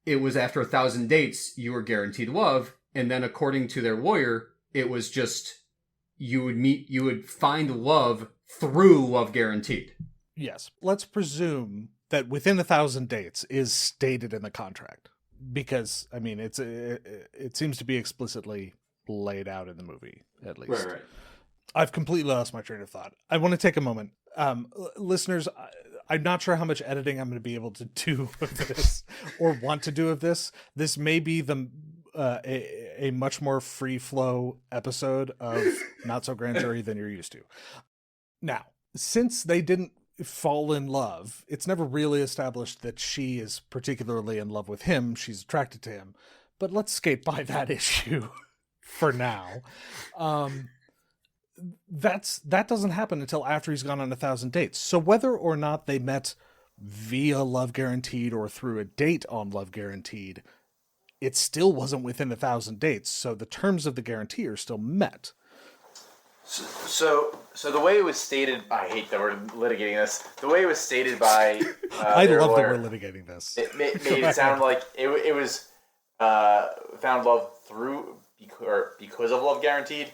S10: it was after 1,000 dates you were guaranteed love, and then according to their lawyer, it was just you would find love through Love Guaranteed.
S2: Yes. Let's presume that within 1,000 dates is stated in the contract, because I mean it seems to be explicitly laid out in the movie, at least.
S10: Right.
S2: I've completely lost my train of thought. I want to take a moment. Listeners, I'm not sure how much editing I'm going to be able to do of this or want to do of this. This may be a much more free flow episode of Not So Grand Jury than you're used to. Now, since they didn't fall in love, it's never really established that she is particularly in love with him. She's attracted to him. But let's skate by that issue for now. That doesn't happen until after he's gone on 1,000 dates. So whether or not they met via Love Guaranteed or through a date on Love Guaranteed, it still wasn't within 1,000 dates. So the terms of the guarantee are still met.
S4: So the way it was stated, I hate that we're litigating this. The way it was stated by
S2: I
S4: their
S2: love
S4: lawyer,
S2: that we're litigating this.
S4: It made it sound like it was found love through or because of love guaranteed,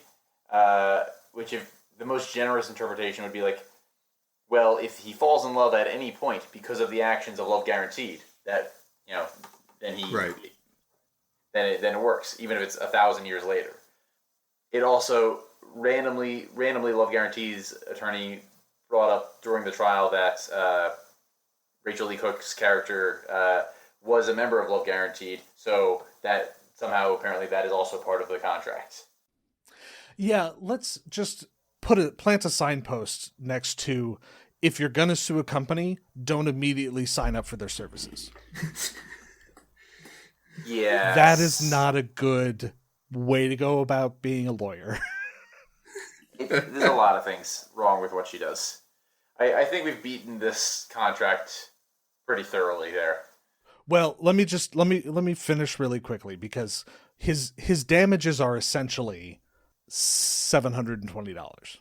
S4: which if the most generous interpretation would be like, well, if he falls in love at any point because of the actions of love guaranteed, that then he then it works, even if it's 1,000 years later. It also randomly love guaranteed's attorney brought up during the trial that Rachel Lee Cook's character was a member of love guaranteed, so that somehow apparently that is also part of the contract.
S2: Yeah, let's just plant a signpost next to, if you're going to sue a company, don't immediately sign up for their services.
S4: Yeah.
S2: That is not a good way to go about being a lawyer.
S4: There's a lot of things wrong with what she does. I think we've beaten this contract pretty thoroughly there.
S2: Well, let me finish really quickly, because his damages are essentially $720.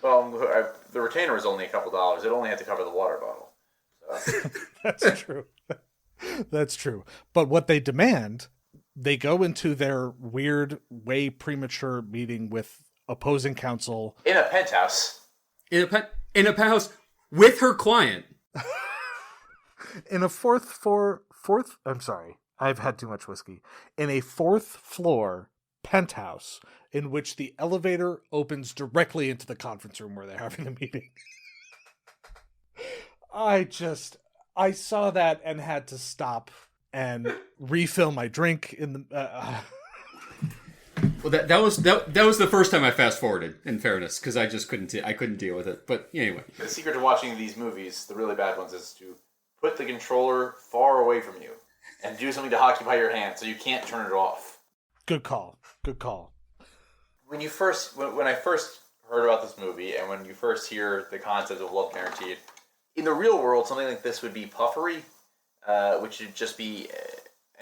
S4: Well, the retainer was only a couple dollars. It only had to cover the water bottle. So.
S2: That's true. That's true. But what they demand, they go into their weird, way premature meeting with opposing counsel
S4: in a penthouse.
S10: In a penthouse with her client.
S2: In a I'm sorry, I've had too much whiskey. In a 4th floor penthouse in which the elevator opens directly into the conference room where they're having the meeting. I saw that and had to stop and refill my drink in the.
S10: Well, that was the first time I fast forwarded. In fairness, because I just couldn't deal with it. But anyway,
S4: the secret to watching these movies, the really bad ones, is to put the controller far away from you and do something to occupy your hand so you can't turn it off.
S2: Good call. Good call.
S4: When I first heard about this movie, and when you first hear the concept of love guaranteed, in the real world, something like this would be puffery, which would just be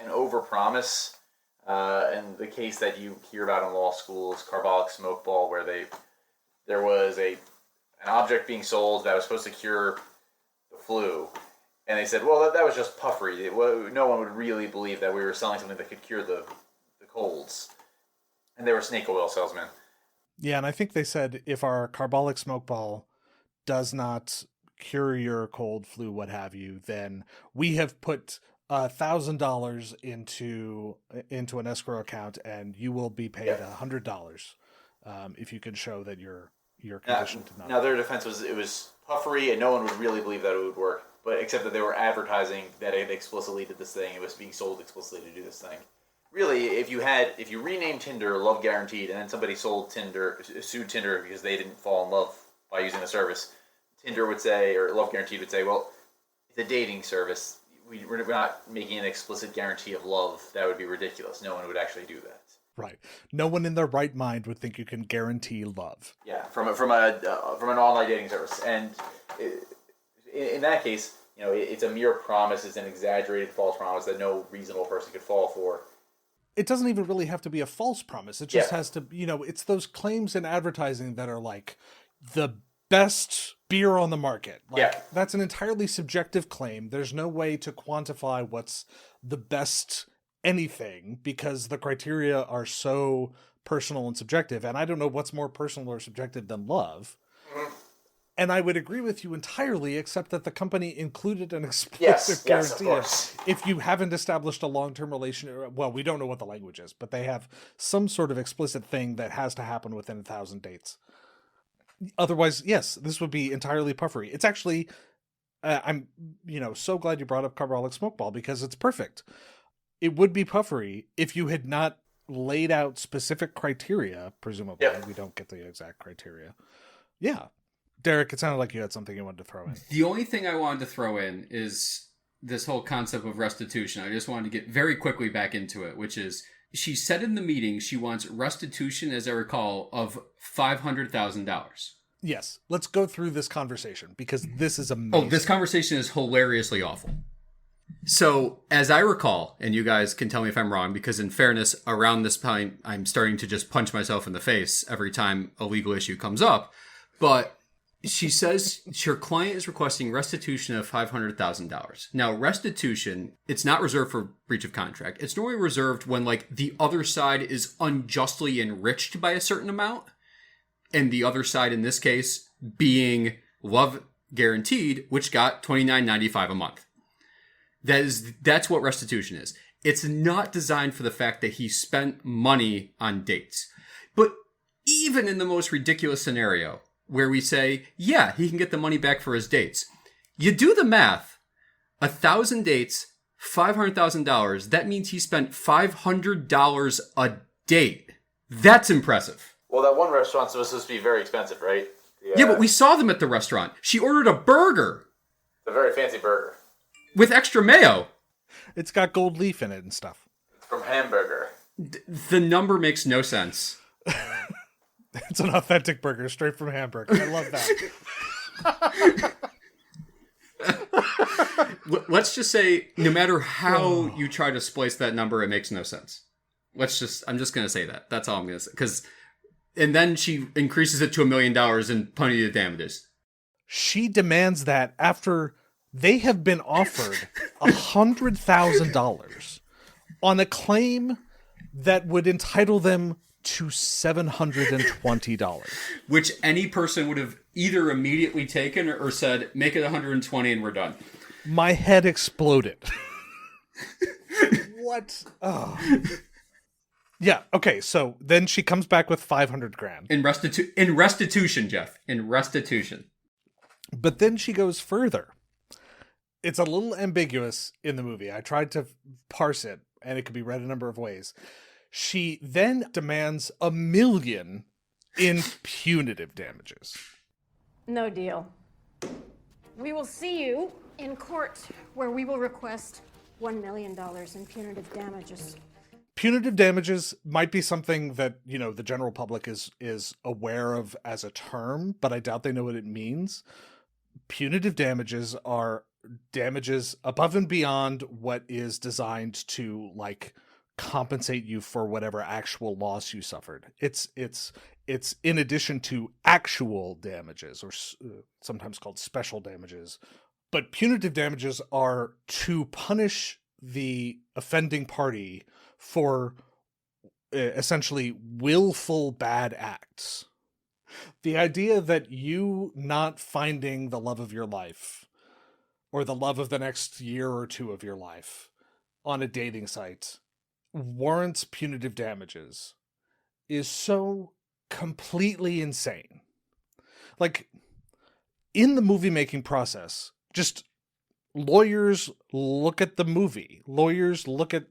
S4: an overpromise. And the case that you hear about in law school is carbolic smoke ball, where there was an object being sold that was supposed to cure the flu, and they said, well, that was just puffery. No one would really believe that we were selling something that could cure the colds, and they were snake oil salesmen.
S2: Yeah, and I think they said if our carbolic smoke ball does not cure your cold, flu, what have you, then we have put $1,000 into an escrow account, and you will be paid $100 if you can show that your condition did not.
S4: Now their defense was it was puffery, and no one would really believe that it would work. But except that they were advertising that it explicitly did this thing. It was being sold explicitly to do this thing. Really, if you renamed Tinder Love Guaranteed, and then somebody sued Tinder because they didn't fall in love by using the service, Tinder would say, or Love Guaranteed would say, well, it's a dating service. We're not making an explicit guarantee of love. That would be ridiculous. No one would actually do that.
S2: Right. No one in their right mind would think you can guarantee love.
S4: Yeah, from an online dating service, and in that case, it's a mere promise. It's an exaggerated false promise that no reasonable person could fall for.
S2: It doesn't even really have to be a false promise. It just has to, it's those claims in advertising that are like the best beer on the market. That's an entirely subjective claim. There's no way to quantify what's the best anything because the criteria are so personal and subjective. And I don't know what's more personal or subjective than love. Mm-hmm. And I would agree with you entirely, except that the company included an explicit guarantee. If you haven't established a long-term relationship, well, we don't know what the language is, but they have some sort of explicit thing that has to happen within 1,000 dates. Otherwise, yes, this would be entirely puffery. It's actually, I'm, so glad you brought up carbolic smoke ball because it's perfect. It would be puffery if you had not laid out specific criteria, presumably. We don't get the exact criteria. Yeah. Derrick, it sounded like you had something you wanted to throw in.
S10: The only thing I wanted to throw in is this whole concept of restitution. I just wanted to get very quickly back into it, which is she said in the meeting she wants restitution, as I recall, of $500,000.
S2: Yes. Let's go through this conversation because this is amazing.
S10: Oh, this conversation is hilariously awful. So, as I recall, and you guys can tell me if I'm wrong, because in fairness, around this time, I'm starting to just punch myself in the face every time a legal issue comes up. But she says her client is requesting restitution of $500,000. Now, restitution, it's not reserved for breach of contract. It's normally reserved when, like, the other side is unjustly enriched by a certain amount. And the other side, in this case, being Love Guaranteed, which got $29.95 a month. That's what restitution is. It's not designed for the fact that he spent money on dates. But even in the most ridiculous scenario, where we say, yeah, he can get the money back for his dates. You do the math. 1,000 dates, $500,000. That means he spent $500 a date. That's impressive.
S4: Well, that one restaurant's supposed to be very expensive, right?
S10: Yeah, but we saw them at the restaurant. She ordered a burger.
S4: It's a very fancy burger.
S10: With extra mayo.
S2: It's got gold leaf in it and stuff.
S4: From Hamburger.
S10: The number makes no sense.
S2: It's an authentic burger straight from Hamburg. I love that.
S10: Let's just say, no matter how you try to splice that number, it makes no sense. I'm just going to say that. That's all I'm going to say. And then she increases it to $1 million in punitive damages.
S2: She demands that after they have been offered $100,000 on a claim that would entitle them to $720.
S10: Which any person would have either immediately taken or said, make it 120 and we're done.
S2: My head exploded. What? Oh. Yeah, okay, so then she comes back with $500,000.
S10: In restitution, Jeff. In restitution.
S2: But then she goes further. It's a little ambiguous in the movie. I tried to parse it, and it could be read a number of ways. She then demands $1 million in punitive damages.
S6: No deal. We will see you in court, where we will request $1 million in punitive damages.
S2: Punitive damages might be something that, you know, the general public is aware of as a term, but I doubt they know what it means. Punitive damages are damages above and beyond what is designed to, like, compensate you for whatever actual loss you suffered. It's in addition to actual damages, or sometimes called special damages. But punitive damages are to punish the offending party for essentially willful bad acts. The idea that you not finding the love of your life or the love of the next year or two of your life on a dating site warrants punitive damages is so completely insane. Like, in the movie making process, just lawyers look at the movie. Lawyers look at,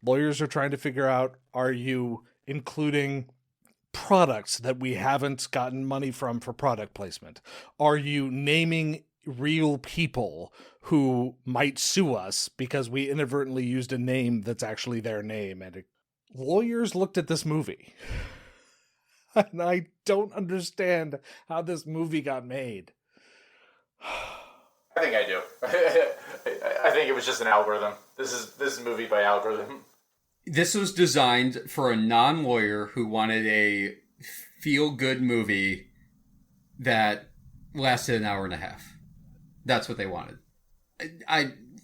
S2: lawyers are trying to figure out, are you including products that we haven't gotten money from for product placement? Are you naming real people who might sue us because we inadvertently used a name that's actually their name? And lawyers looked at this movie. And I don't understand how this movie got made.
S4: I think I do. I think it was just an algorithm. This is a movie by algorithm.
S10: This was designed for a non-lawyer who wanted a feel-good movie that lasted an hour and a half. That's what they wanted.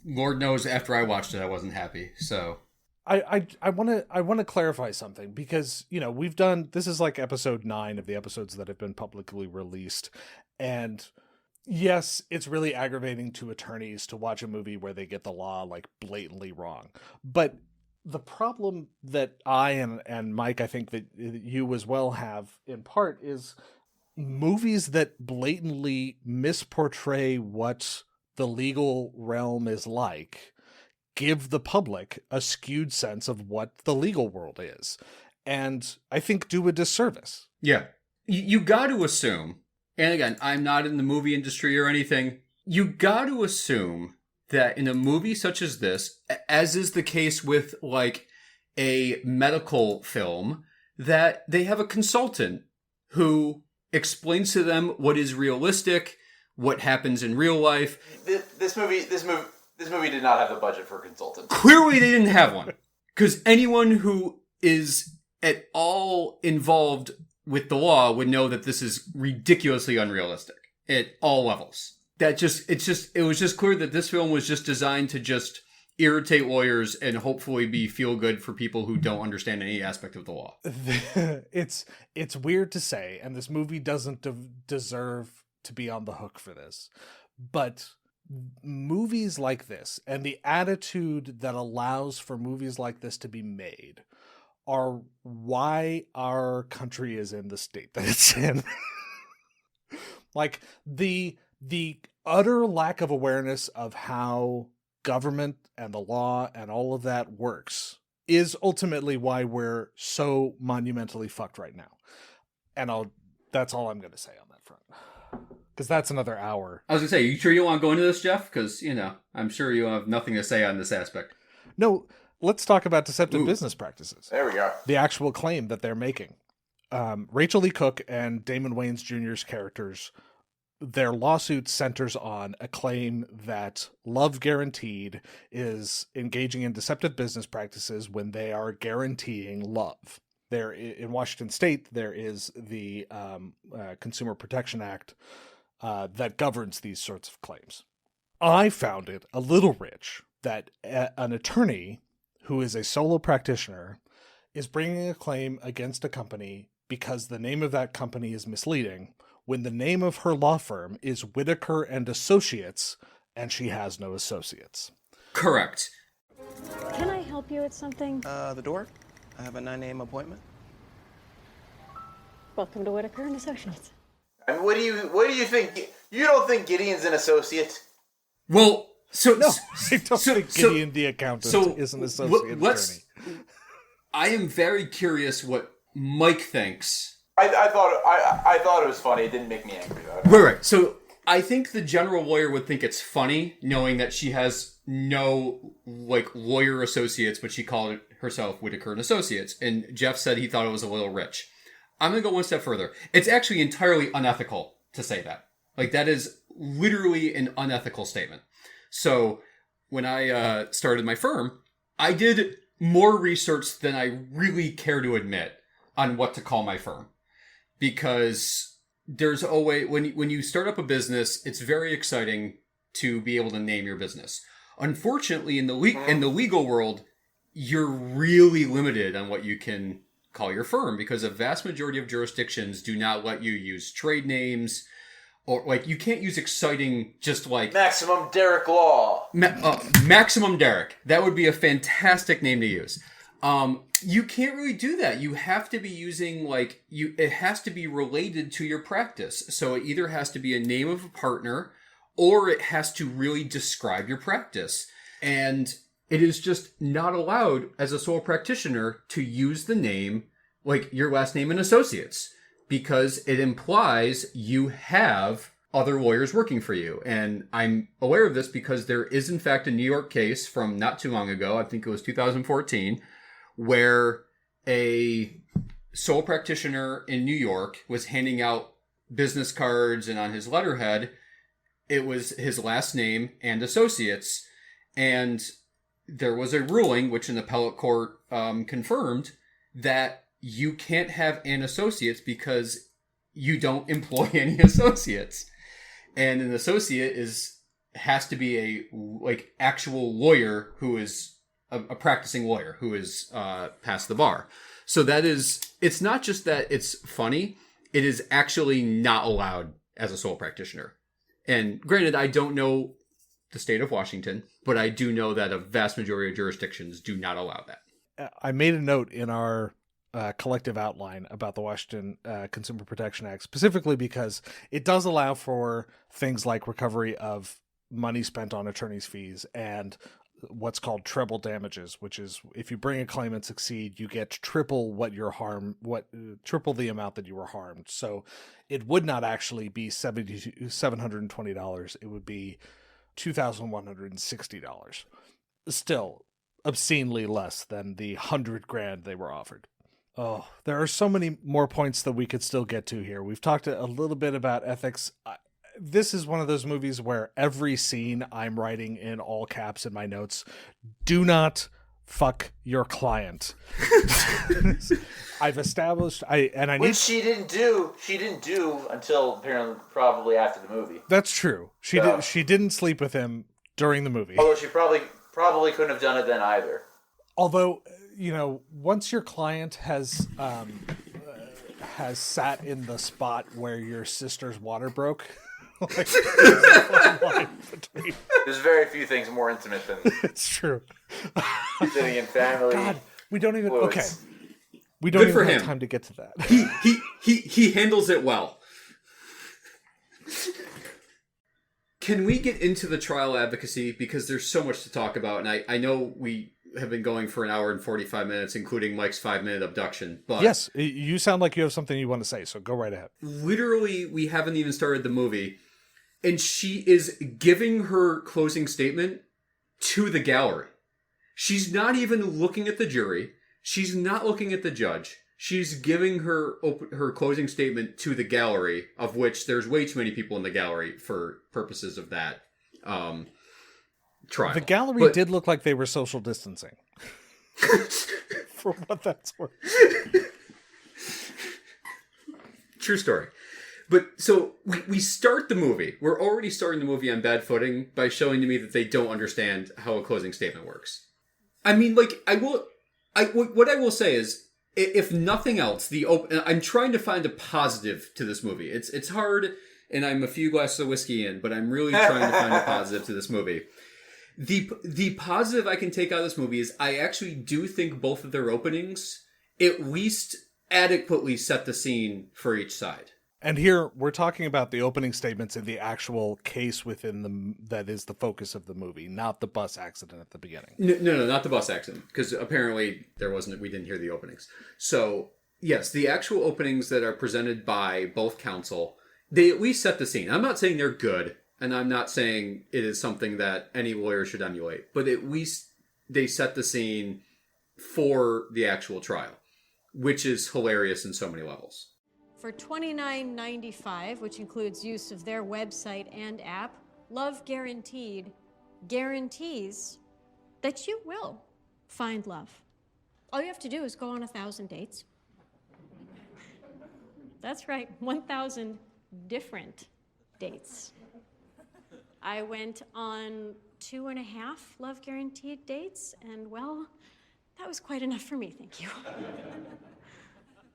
S10: Lord knows, after I watched it, I wasn't happy. So
S2: I want to clarify something, because we've done, this is like episode 9 of the episodes that have been publicly released, and yes, it's really aggravating to attorneys to watch a movie where they get the law like blatantly wrong. But the problem that I and Mike, I think that you as well have in part, is movies that blatantly misportray what the legal realm is like give the public a skewed sense of what the legal world is, and I think do a disservice.
S10: Yeah. You got to assume, and again, I'm not in the movie industry or anything, you got to assume that in a movie such as this, as is the case with like a medical film, that they have a consultant who explains to them what is realistic, what happens in real life.
S4: This movie This movie did not have the budget for a consultant.
S10: Clearly they didn't have one. Because anyone who is at all involved with the law would know that this is ridiculously unrealistic at all levels. It was just clear that this film was just designed to just irritate lawyers and hopefully be feel good for people who don't understand any aspect of the law.
S2: It's weird to say, and this movie doesn't deserve to be on the hook for this, but movies like this and the attitude that allows for movies like this to be made are why our country is in the state that it's in. Like the utter lack of awareness of how government and the law and all of that works is ultimately why we're so monumentally fucked right now. And that's all I'm going to say on that front. Because that's another hour.
S10: I was going to say, you sure you want to go into this, Jeff? Because, I'm sure you have nothing to say on this aspect.
S2: No, let's talk about deceptive business practices.
S4: There we go.
S2: The actual claim that they're making. Rachel Lee Cook and Damon Wayans Jr.'s characters, their lawsuit centers on a claim that Love Guaranteed is engaging in deceptive business practices when they are guaranteeing love. There, in Washington State, there is the Consumer Protection Act that governs these sorts of claims. I found it a little rich that an attorney who is a solo practitioner is bringing a claim against a company because the name of that company is misleading, when the name of her law firm is Whitaker and Associates, and she has no associates.
S10: Correct.
S6: Can I help you with something?
S5: The door? I have a 9 a.m. appointment.
S6: Welcome to Whitaker and Associates.
S4: And what do you think? You don't think Gideon's an associate?
S10: Well,
S2: I don't think Gideon the accountant is an associate attorney.
S10: I am very curious what Mike thinks.
S4: I thought it was funny. It didn't make me angry though.
S10: Right. So I think the general lawyer would think it's funny, knowing that she has no lawyer associates, but she called herself Whitaker and Associates. And Jeff said he thought it was a little rich. I'm going to go one step further. It's actually entirely unethical to say that. That is literally an unethical statement. So when I started my firm, I did more research than I really care to admit on what to call my firm. Because there's always, when you start up a business, it's very exciting to be able to name your business. Unfortunately, in the legal world, you're really limited on what you can call your firm, because a vast majority of jurisdictions do not let you use trade names, or you can't use exciting
S4: Maximum Derrick Law.
S10: Maximum Derrick. That would be a fantastic name to use. You can't really do that. You have to be using it has to be related to your practice. So it either has to be a name of a partner, or it has to really describe your practice. And it is just not allowed as a sole practitioner to use the name, your last name and associates, because it implies you have other lawyers working for you. And I'm aware of this because there is, in fact, a New York case from not too long ago, I think it was 2014, where a sole practitioner in New York was handing out business cards, and on his letterhead, it was his last name and associates. And there was a ruling, which an appellate court confirmed, that you can't have an associates because you don't employ any associates. And an associate has to be a actual lawyer who is a practicing lawyer who is past the bar. So it's not just that it's funny, it is actually not allowed as a sole practitioner. And granted, I don't know the state of Washington, but I do know that a vast majority of jurisdictions do not allow that.
S2: I made a note in our collective outline about the Washington Consumer Protection Act, specifically because it does allow for things like recovery of money spent on attorney's fees and what's called treble damages, which is if you bring a claim and succeed, you get triple triple the amount that you were harmed. So it would not actually be $720. It would be $2,160. Still obscenely less than the $100,000 they were offered. Oh, there are so many more points that we could still get to here. We've talked a little bit about ethics. this is one of those movies where every scene I'm writing in all caps in my notes, do not fuck your client. I've established
S4: Which she didn't do until apparently probably after the movie.
S2: That's true. She didn't sleep with him during the movie.
S4: Although she probably couldn't have done it then either.
S2: Although, once your client has sat in the spot where your sister's water broke, there's
S4: very few things more intimate than
S2: it's true.
S4: Sitting in family.
S2: God, we don't even
S4: fluids.
S2: okay. We don't
S10: Good
S2: even
S10: for
S2: have
S10: him.
S2: time to get to that.
S10: He handles it well. Can we get into the trial advocacy? Because there's so much to talk about, and I know we have been going for an hour and 45 minutes, including Mike's 5-minute abduction. But
S2: yes, you sound like you have something you want to say, so go right ahead.
S10: Literally, we haven't even started the movie, and she is giving her closing statement to the gallery. She's not even looking at the jury. She's not looking at the judge. She's giving her closing statement to the gallery, of which there's way too many people in the gallery for purposes of that trial.
S2: The gallery did look like they were social distancing. For what that's worth.
S10: True story. But so we start the movie. We're already starting the movie on bad footing by showing to me that they don't understand how a closing statement works. I mean, what I will say is, if nothing else, I'm trying to find a positive to this movie. It's hard, and I'm a few glasses of whiskey in, but I'm really trying to find a positive to this movie. The positive I can take out of this movie is I actually do think both of their openings at least adequately set the scene for each side.
S2: And here we're talking about the opening statements in the actual case within that is the focus of the movie, not the bus accident at the beginning.
S10: No, not the bus accident, because apparently we didn't hear the openings. So yes, the actual openings that are presented by both counsel, they at least set the scene. I'm not saying they're good, and I'm not saying it is something that any lawyer should emulate, but at least they set the scene for the actual trial, which is hilarious in so many levels.
S6: For $29.95, which includes use of their website and app, Love Guaranteed guarantees that you will find love. All you have to do is go on 1,000 dates. That's right, 1,000 different dates. I went on 2.5 Love Guaranteed dates, and well, that was quite enough for me, thank you.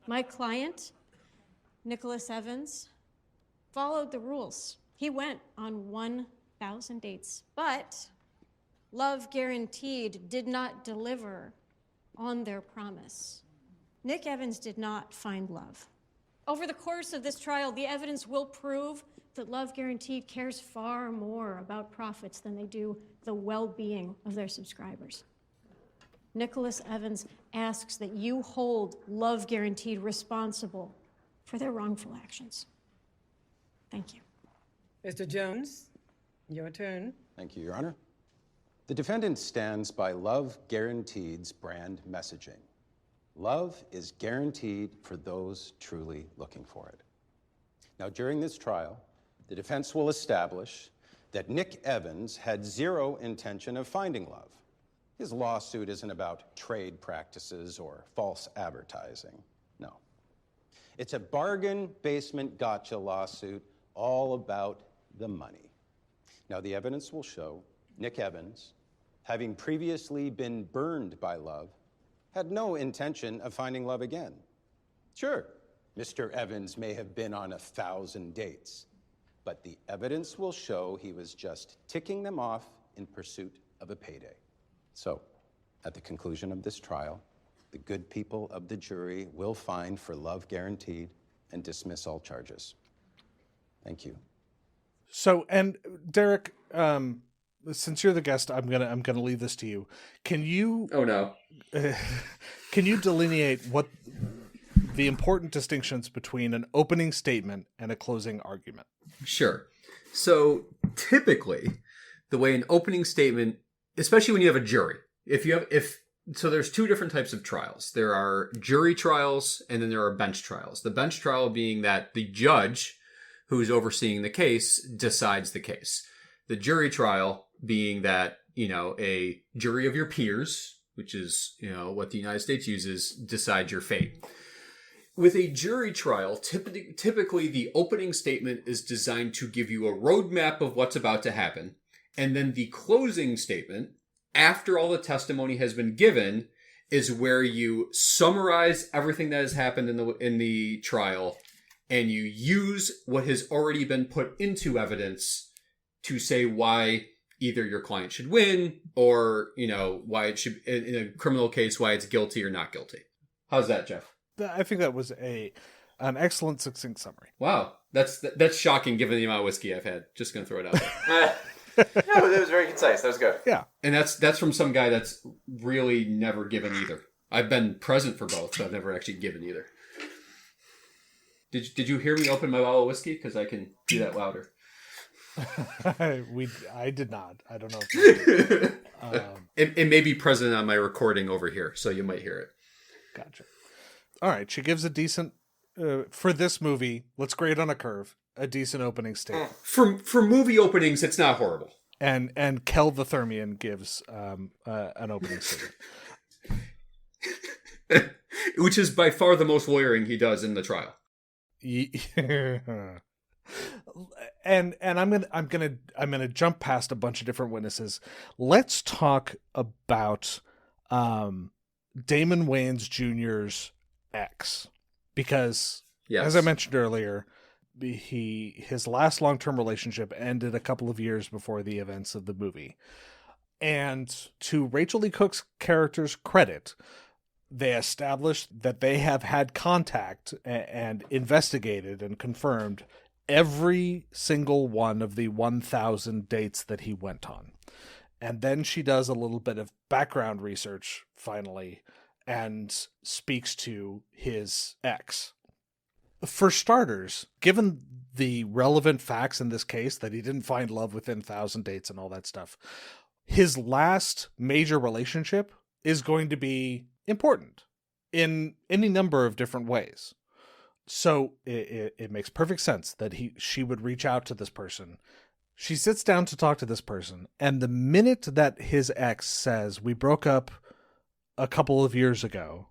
S6: My client, Nicholas Evans, followed the rules. He went on 1,000 dates, but Love Guaranteed did not deliver on their promise. Nick Evans did not find love. Over the course of this trial, the evidence will prove that Love Guaranteed cares far more about profits than they do the well-being of their subscribers. Nicholas Evans asks that you hold Love Guaranteed responsible for their wrongful actions. Thank you.
S12: Mr. Jones, your turn.
S11: Thank you, Your Honor. The defendant stands by Love Guaranteed's brand messaging. Love is guaranteed for those truly looking for it. Now, during this trial, the defense will establish that Nick Evans had zero intention of finding love. His lawsuit isn't about trade practices or false advertising. No. It's a bargain basement gotcha lawsuit all about the money. Now, the evidence will show Nick Evans, having previously been burned by love, had no intention of finding love again. Sure, Mr. Evans may have been on 1,000 dates, but the evidence will show he was just ticking them off in pursuit of a payday. So, at the conclusion of this trial, the good people of the jury will find for Love Guaranteed and dismiss all charges. Thank you.
S2: So, and Derrick, since you're the guest, I'm gonna leave this to you. Can you?
S10: Oh no.
S2: Can you delineate what the important distinctions between an opening statement and a closing argument?
S10: Sure. So typically, the way an opening statement, especially when you have a jury, so there's two different types of trials. There are jury trials and then there are bench trials. The bench trial being that the judge who's overseeing the case, decides the case. The jury trial being that, a jury of your peers, which is, what the United States uses, decide your fate. With a jury trial, typically the opening statement is designed to give you a roadmap of what's about to happen. And then the closing statement, after all the testimony has been given, is where you summarize everything that has happened in the trial, and you use what has already been put into evidence to say why either your client should win or, why it should, in a criminal case, why it's guilty or not guilty. How's that, Geoff?
S2: I think that was an excellent, succinct summary.
S10: Wow. That's shocking given the amount of whiskey I've had. Just going to throw it out there.
S4: No, that was very concise. That was good.
S2: Yeah.
S10: And that's from some guy that's really never given either. I've been present for both, but I've never actually given either. Did you hear me open my bottle of whiskey? Because I can do that louder.
S2: I did not. I don't know if
S10: it may be present on my recording over here, so you might hear it.
S2: Gotcha. All right. She gives a decent, for this movie, let's grade on a curve, a decent opening statement.
S10: For movie openings, it's not horrible.
S2: And Kel the Thermian gives an opening statement.
S10: Which is by far the most lawyering he does in the trial.
S2: And I'm gonna jump past a bunch of different witnesses. Let's talk about Damon Wayans Jr.'s ex, because as I mentioned earlier, his last long-term relationship ended a couple of years before the events of the movie. And to Rachel Lee Cook's character's credit, they established that they have had contact and investigated and confirmed every single one of the 1,000 dates that he went on. And then she does a little bit of background research, finally, and speaks to his ex. For starters, given the relevant facts in this case, that he didn't find love within 1,000 dates and all that stuff, his last major relationship is going to be important in any number of different ways. So it makes perfect sense that she would reach out to this person. She sits down to talk to this person, and the minute that his ex says, "We broke up a couple of years ago,"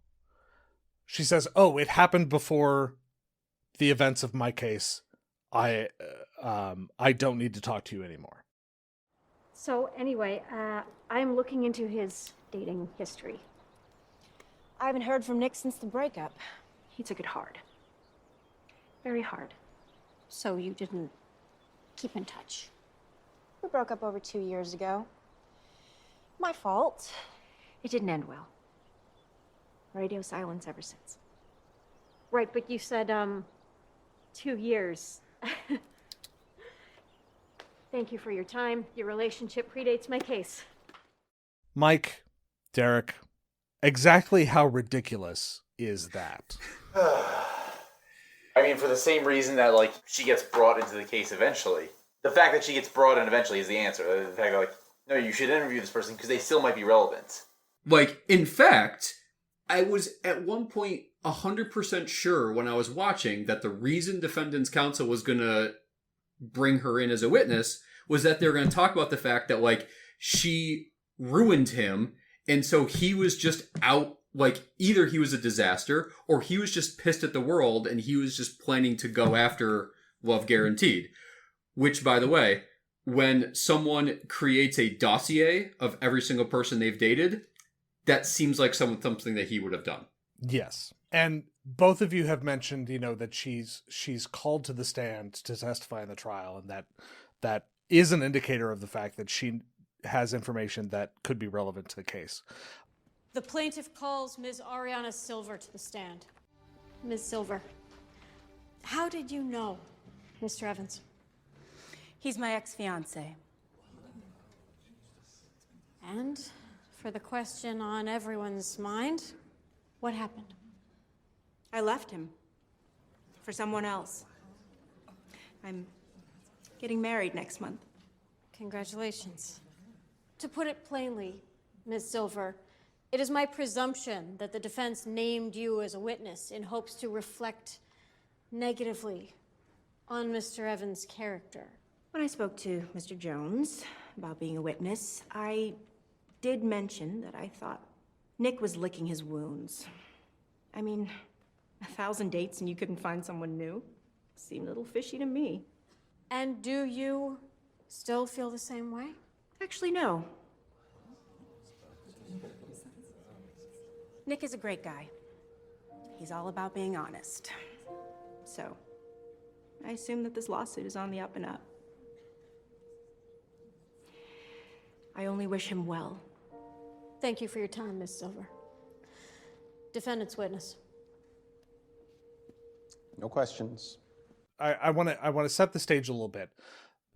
S2: she says, "Oh, it happened before the events of my case. I don't need to talk to you anymore."
S6: So anyway, I'm looking into his dating history.
S13: I haven't heard from Nick since the breakup. He took it hard.
S6: Very hard. So you didn't keep in touch?
S13: We broke up over 2 years ago. My fault.
S6: It didn't end well. Radio silence ever since. Right, but you said, 2 years. Thank you for your time. Your relationship predates my case.
S2: Mike, Derrick, exactly how ridiculous is that?
S4: I mean, for the same reason that, she gets brought into the case eventually. The fact that she gets brought in eventually is the answer. The fact that, no, you should interview this person because they still might be relevant.
S10: In fact, I was at one point 100% sure when I was watching that the reason defendant's counsel was going to bring her in as a witness was that they were going to talk about the fact that, she ruined him, and so he was just out. Either he was a disaster or he was just pissed at the world and he was just planning to go after Love Guaranteed. Which, by the way, when someone creates a dossier of every single person they've dated, that seems like something that he would have done.
S2: Yes. And both of you have mentioned, that she's called to the stand to testify in the trial, and that is an indicator of the fact that she has information that could be relevant to the case.
S6: The plaintiff calls Ms. Ariana Silver to the stand. Ms. Silver, how did you know Mr. Evans?
S13: He's my ex-fiance.
S6: And for the question on everyone's mind, what happened?
S13: I left him for someone else. I'm getting married next month.
S6: Congratulations. To put it plainly, Ms. Silver, it is my presumption that the defense named you as a witness in hopes to reflect negatively on Mr. Evans' character.
S13: When I spoke to Mr. Jones about being a witness, I did mention that I thought Nick was licking his wounds. I mean, 1,000 dates and you couldn't find someone new? Seemed a little fishy to me.
S6: And do you still feel the same way?
S13: Actually, no. Nick is a great guy. He's all about being honest. So, I assume that this lawsuit is on the up and up. I only wish him well.
S6: Thank you for your time, Miss Silver. Defendant's witness.
S11: No questions.
S2: I want to set the stage a little bit.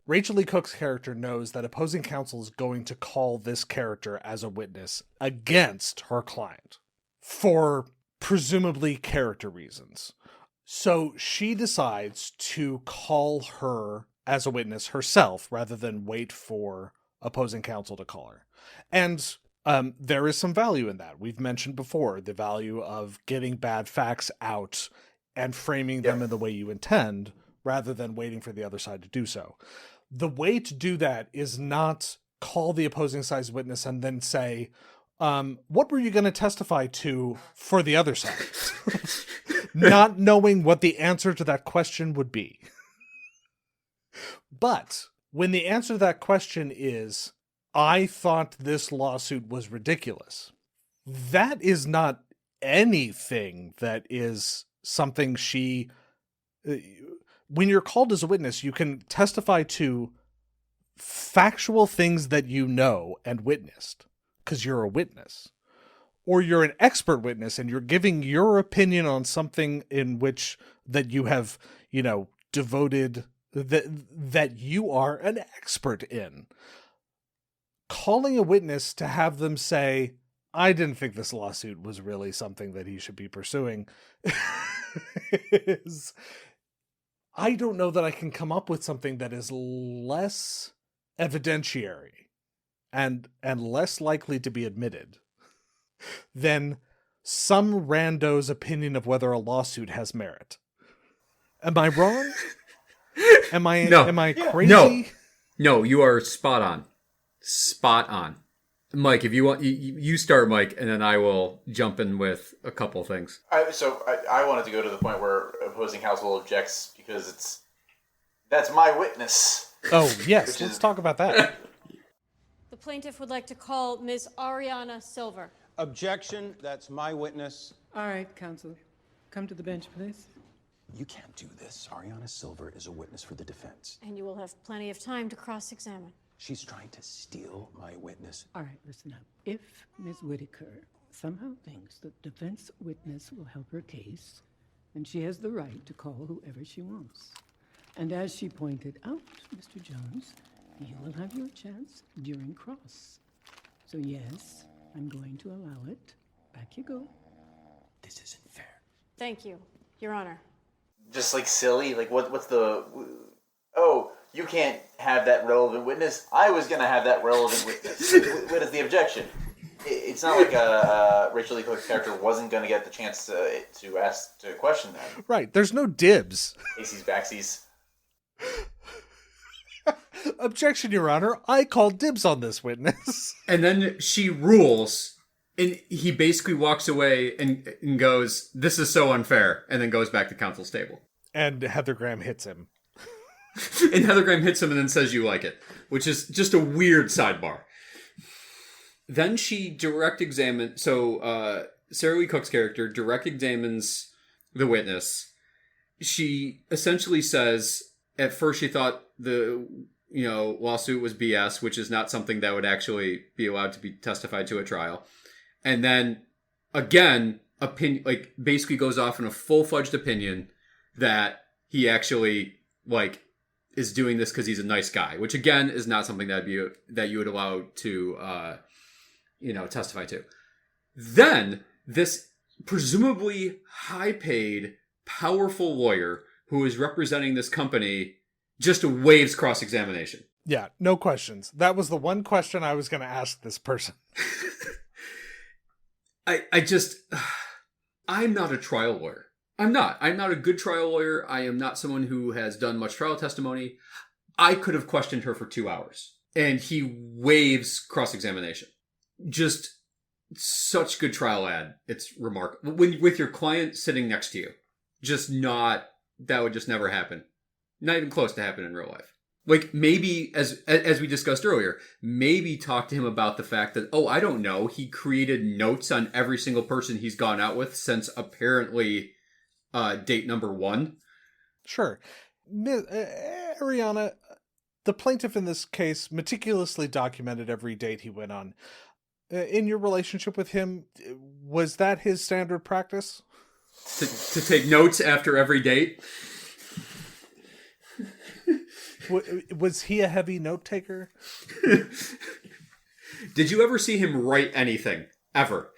S2: Rachel Lee Cook's character knows that opposing counsel is going to call this character as a witness against her client for presumably character reasons. So she decides to call her as a witness herself rather than wait for opposing counsel to call her. And there is some value in that. We've mentioned before the value of getting bad facts out and framing them in the way you intend rather than waiting for the other side to do so. The way to do that is not call the opposing side's witness and then say, what were you going to testify to for the other side? Not knowing what the answer to that question would be. But when the answer to that question is, I thought this lawsuit was ridiculous, that is not anything that is something she... When you're called as a witness, you can testify to factual things that you know and witnessed, because you're a witness. Or you're an expert witness and you're giving your opinion on something in which that you have, devoted, that you are an expert in. Calling a witness to have them say, I didn't think this lawsuit was really something that he should be pursuing, is... I don't know that I can come up with something that is less evidentiary and less likely to be admitted than some rando's opinion of whether a lawsuit has merit. Am I wrong? Am I crazy?
S10: No, you are spot on. Spot on. Mike, if you want, you start, Mike, and then I will jump in with a couple things.
S4: I wanted to go to the point where opposing counsel objects because that's my witness.
S2: Oh, yes. Let's talk about that.
S6: The plaintiff would like to call Ms. Ariana Silver.
S11: Objection. That's my witness.
S12: All right, counsel. Come to the bench, please.
S14: You can't do this. Ariana Silver is a witness for the defense.
S6: And you will have plenty of time to cross-examine.
S14: She's trying to steal my witness.
S12: All right, listen up. If Ms. Whitaker somehow thinks that defense witness will help her case, then she has the right to call whoever she wants. And as she pointed out, Mr. Jones, you will have your chance during cross. So yes, I'm going to allow it. Back you go.
S14: This isn't fair.
S6: Thank you, Your Honor.
S4: Just silly? What's the... Oh, you can't have that relevant witness. I was going to have that relevant witness. What is the objection? It's not like Rachel Lee Cook's character wasn't going to get the chance to question that.
S2: Right. There's no dibs.
S4: Acey's backsies.
S2: Objection, Your Honor. I called dibs on this witness.
S10: And then she rules, and he basically walks away and goes, this is so unfair, and then goes back to counsel's table.
S2: And Heather Graham hits him.
S10: And Heather Graham hits him and then says you like it, which is just a weird sidebar. Then she direct examines, so Sarah Lee Cook's character direct examines the witness. She essentially says, at first she thought the lawsuit was BS, which is not something that would actually be allowed to be testified to at trial. And then again, basically goes off in a full-fledged opinion that he actually is doing this because he's a nice guy, which again is not something that you would allow to testify to. Then this presumably high-paid, powerful lawyer who is representing this company just waives cross-examination.
S2: Yeah, no questions. That was the one question I was going to ask this person.
S10: I'm not a trial lawyer. I'm not. I'm not a good trial lawyer. I am not someone who has done much trial testimony. I could have questioned her for 2 hours. And he waives cross-examination. Just such good trial ad. It's remarkable. With your client sitting next to you. That would just never happen. Not even close to happen in real life. Like, maybe, as we discussed earlier, maybe talk to him about the fact that, I don't know, he created notes on every single person he's gone out with since apparently date number 1.
S2: Sure. Ariana, the plaintiff in this case meticulously documented every date he went on. In your relationship with him, was that his standard practice?
S10: To take notes after every date?
S2: Was he a heavy note taker?
S10: Did you ever see him write anything? Ever?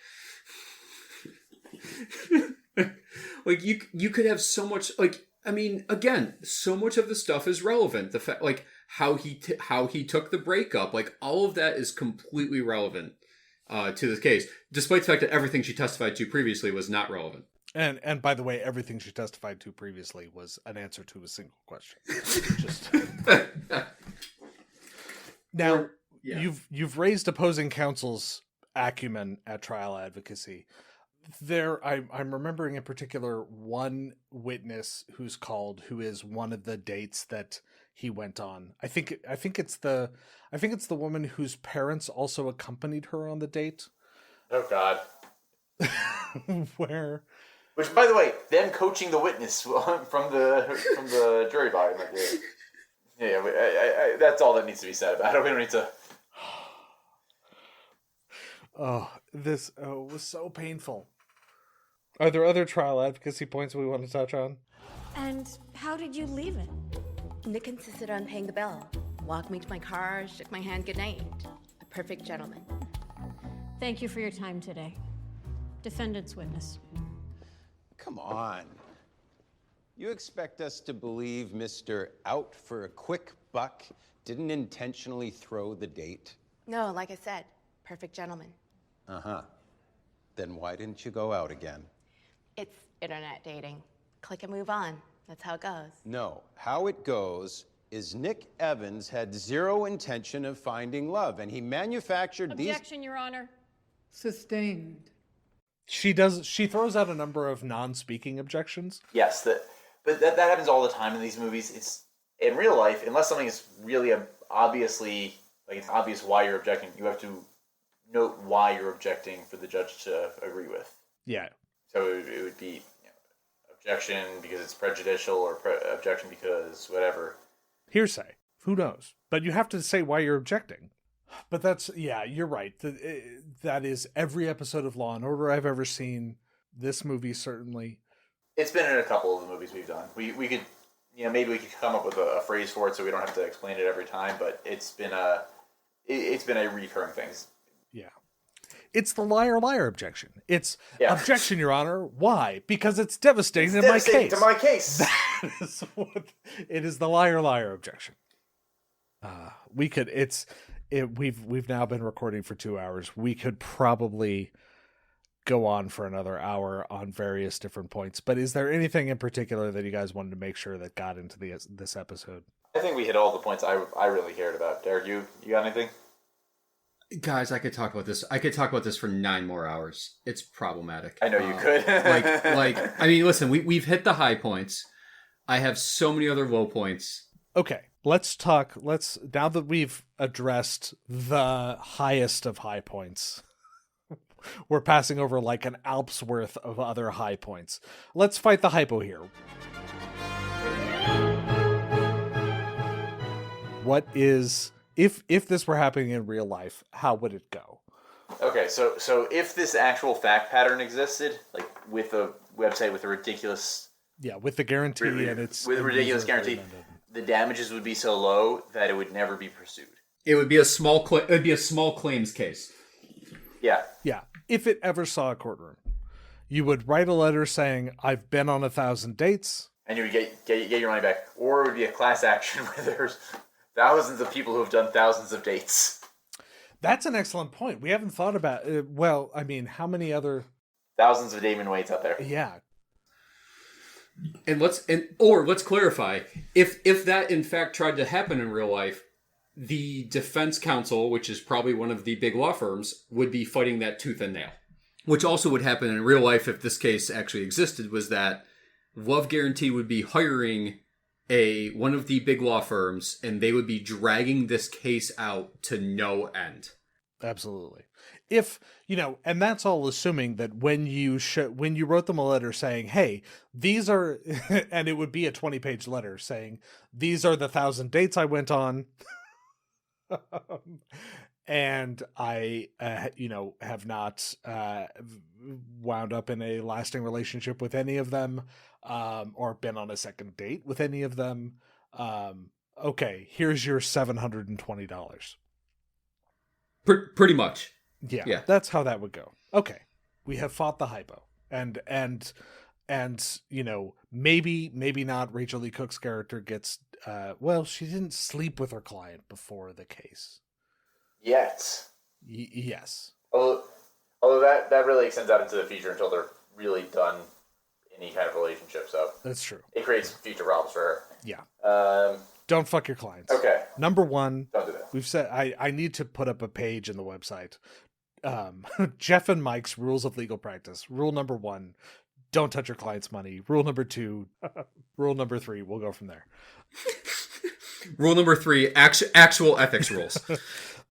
S10: Like, you could have so much, like, I mean, again, so much of the stuff is relevant. The fact, like, how he took the breakup, like, all of that is completely relevant to this case, despite the fact that everything she testified to previously was not relevant.
S2: And by the way, everything she testified to previously was an answer to a single question. Now, you've raised opposing counsel's acumen at trial advocacy. I'm remembering in particular one witness who's called, who is one of the dates that he went on. I think it's the woman whose parents also accompanied her on the date.
S4: Oh God.
S2: Which,
S4: by the way, them coaching the witness from the jury body. Yeah, that's all that needs to be said about it. We don't need to.
S2: This was so painful. Are there other trial advocacy points we want to touch on?
S6: And how did you leave it?
S9: Nick insisted on paying the bill. Walked me to my car, shook my hand goodnight. A perfect gentleman.
S6: Thank you for your time today. Defendant's witness.
S11: Come on. You expect us to believe Mr. Out for a quick buck didn't intentionally throw the date?
S9: No, like I said, perfect gentleman.
S11: Uh-huh. Then why didn't you go out again?
S9: It's internet dating. Click and move on. That's how it goes.
S11: No. How it goes is Nick Evans had zero intention of finding love, and he manufactured
S6: Objection, Your Honor.
S12: Sustained.
S2: She throws out a number of non-speaking objections.
S4: Yes, but that happens all the time in these movies. It's in real life, unless something is really obviously, like, it's obvious why you're objecting, you have to note why you're objecting for the judge to agree with.
S2: Yeah.
S4: So it would be objection because it's prejudicial, or objection because whatever.
S2: Hearsay. Who knows? But you have to say why you're objecting. But you're right. That is every episode of Law and Order I've ever seen. This movie, certainly.
S4: It's been in a couple of the movies we've done. We could, maybe we could come up with a phrase for it so we don't have to explain it every time, but it's been a recurring thing.
S2: Yeah. It's the liar objection. It's objection, Your Honor. Why? Because it's devastating to my case. That is what it is. The liar objection. We've now been recording for 2 hours. We could probably go on for another hour on various different points. But is there anything in particular that you guys wanted to make sure that got into this episode?
S4: I think we hit all the points I really cared about. Derrick, you got anything?
S10: Guys, I could talk about this. I could talk about this for 9 more hours. It's problematic.
S4: I know you could.
S10: I mean, listen, we've hit the high points. I have so many other low points.
S2: Okay, now that we've addressed the highest of high points, we're passing over like an Alp's worth of other high points. Let's fight the hypo here. What is... If this were happening in real life, how would it go?
S4: Okay, so if this actual fact pattern existed, like with a website with a ridiculous...
S2: Yeah, with the guarantee and it's...
S4: With a ridiculous guarantee, the damages would be so low that it would never be pursued.
S10: It would be a small claims case.
S4: Yeah.
S2: Yeah, if it ever saw a courtroom. You would write a letter saying, I've been on 1,000 dates.
S4: And you would get your money back. Or it would be a class action where there's thousands of people who have done thousands of dates.
S2: That's an excellent point. We haven't thought about it. Well, I mean, how many other...
S4: Thousands of Damon Waits out there.
S2: Yeah.
S10: And let's clarify, if that in fact tried to happen in real life, the defense counsel, which is probably one of the big law firms, would be fighting that tooth and nail. Which also would happen in real life if this case actually existed, was that Love Guarantee would be hiring one of the big law firms, and they would be dragging this case out to no end.
S2: Absolutely. If, and that's all assuming that when you wrote them a letter saying, hey, these are, and it would be a 20-page letter saying, these are the 1,000 dates I went on. And I, have not wound up in a lasting relationship with any of them, or been on a second date with any of them. Okay, here's your $720.
S10: Pretty much.
S2: Yeah, that's how that would go. Okay, we have fought the hypo, and maybe not. Rachel Lee Cook's character gets. She didn't sleep with her client before the case.
S4: Yet.
S2: Yes.
S4: Although that really extends out into the future until they're really done any kind of relationship. So
S2: that's true.
S4: It creates future problems for her.
S2: Yeah. Don't fuck your clients.
S4: Okay.
S2: Number one.
S4: Don't do that.
S2: We've said I need to put up a page in the website. Geoff and Mike's rules of legal practice. Rule number 1: don't touch your client's money. Rule number 2. Rule number 3. We'll go from there.
S10: Rule number 3: actual ethics rules.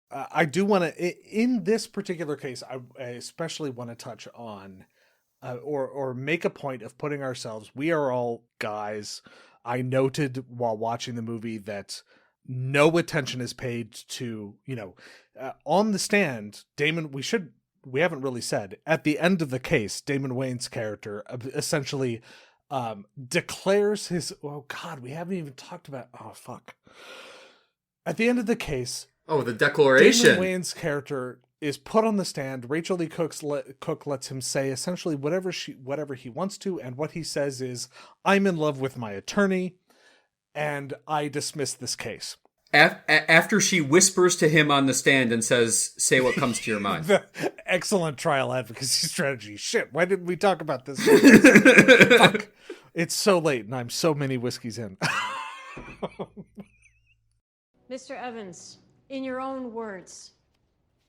S2: I do want to, in this particular case, I especially want to touch on, or make a point of putting ourselves. We are all guys. I noted while watching the movie that no attention is paid to, on the stand, Damon, we haven't really said, at the end of the case, Damon Wayans' character essentially declares his, we haven't even talked about, at the end of the case,
S10: the declaration.
S2: Damon Wayans' character is put on the stand. Rachel Lee Cook lets him say essentially whatever he wants to, and what he says is, I'm in love with my attorney, and I dismiss this case.
S10: After she whispers to him on the stand and says, say what comes to your mind.
S2: Excellent trial advocacy strategy. Shit, why didn't we talk about this? Fuck. It's so late, and I'm so many whiskeys in.
S6: Mr. Evans, in your own words,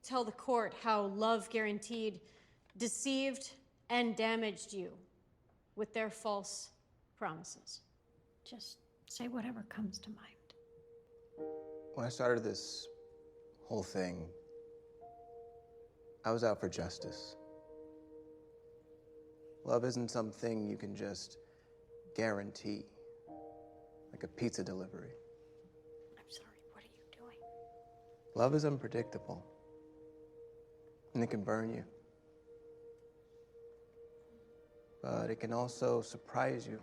S6: tell the court how Love Guaranteed deceived and damaged you with their false promises. Just say whatever comes to mind.
S5: When I started this whole thing, I was out for justice. Love isn't something you can just guarantee, like a pizza delivery.
S6: I'm sorry, what are you doing?
S5: Love is unpredictable, and it can burn you. But it can also surprise you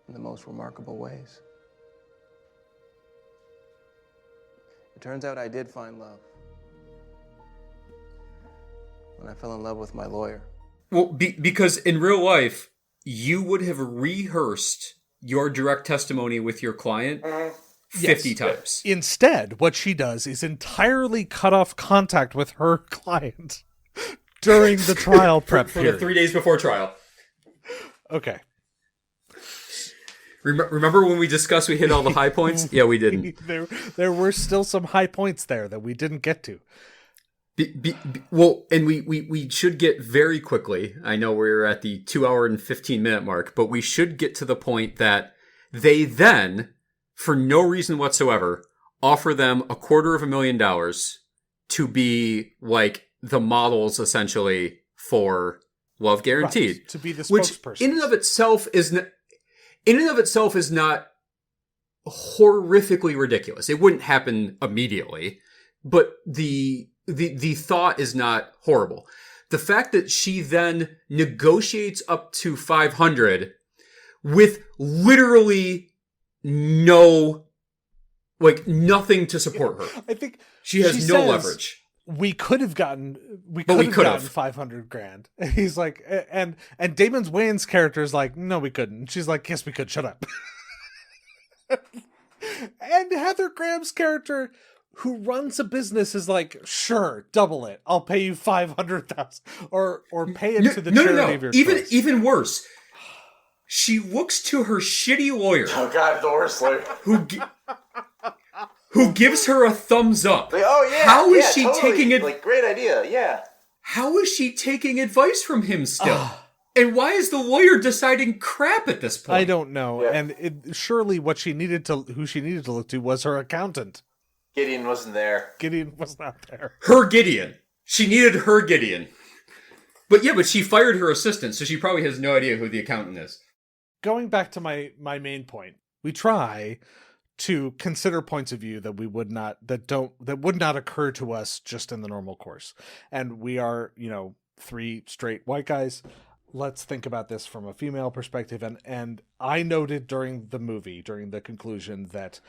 S5: in the most remarkable ways. It turns out I did find love when I fell in love with my lawyer.
S10: Well, because in real life, you would have rehearsed your direct testimony with your client 50 times.
S2: Instead, what she does is entirely cut off contact with her client during the trial prep
S10: for
S2: period.
S10: the 3 days before trial.
S2: Okay.
S10: Remember when we discussed we hit all the high points? Yeah, we didn't.
S2: There were still some high points there that we didn't get to.
S10: Well, and we should get very quickly. I know we're at the 2 hour and 15-minute mark, but we should get to the point that they then, for no reason whatsoever, offer them $250,000 to be like the models essentially for Love Guaranteed.
S2: Right, to be the
S10: spokesperson. Which in and of itself is not horrifically ridiculous. It wouldn't happen immediately, but the thought is not horrible. The fact that she then negotiates up to 500 with literally nothing to support her.
S2: I think
S10: she has no leverage.
S2: We could have gotten 500 grand. He's like, and Damon Wayans' character is like, no, we couldn't. She's like, yes, we could. Shut up. And Heather Graham's character, who runs a business, is like, sure, double it. I'll pay you 500,000, or pay it to the charity of your choice.
S10: Even worse. she looks to her shitty lawyer.
S4: Oh God, the worst lawyer.
S10: Who gives her a thumbs up.
S4: Like, oh yeah.
S10: How is she
S4: totally.
S10: taking it?
S4: Like, great idea. Yeah.
S10: How is she taking advice from him still? And why is the lawyer deciding crap at this point?
S2: I don't know. Yeah. And surely who she needed to look to was her accountant.
S4: Gideon wasn't there.
S2: Gideon was not there.
S10: Her Gideon. She needed her Gideon. But she fired her assistant, so she probably has no idea who the accountant is.
S2: Going back to my main point, we try to consider points of view that would not occur to us just in the normal course. And we are, 3 straight white guys. Let's think about this from a female perspective. And I noted during the conclusion, that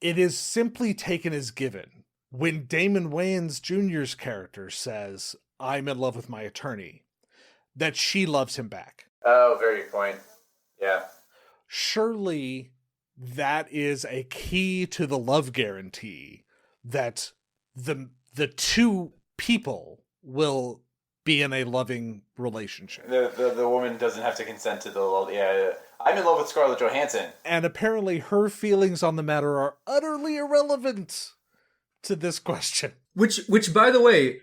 S2: it is simply taken as given when Damon Wayans Jr.'s character says, "I'm in love with my attorney," that she loves him back.
S4: Oh, very good point. Yeah.
S2: Surely that is a key to the love guarantee, that the two people will be in a loving relationship.
S4: The woman doesn't have to consent to the love. Yeah. I'm in love with Scarlett Johansson.
S2: And apparently her feelings on the matter are utterly irrelevant to this question.
S10: Which by the way,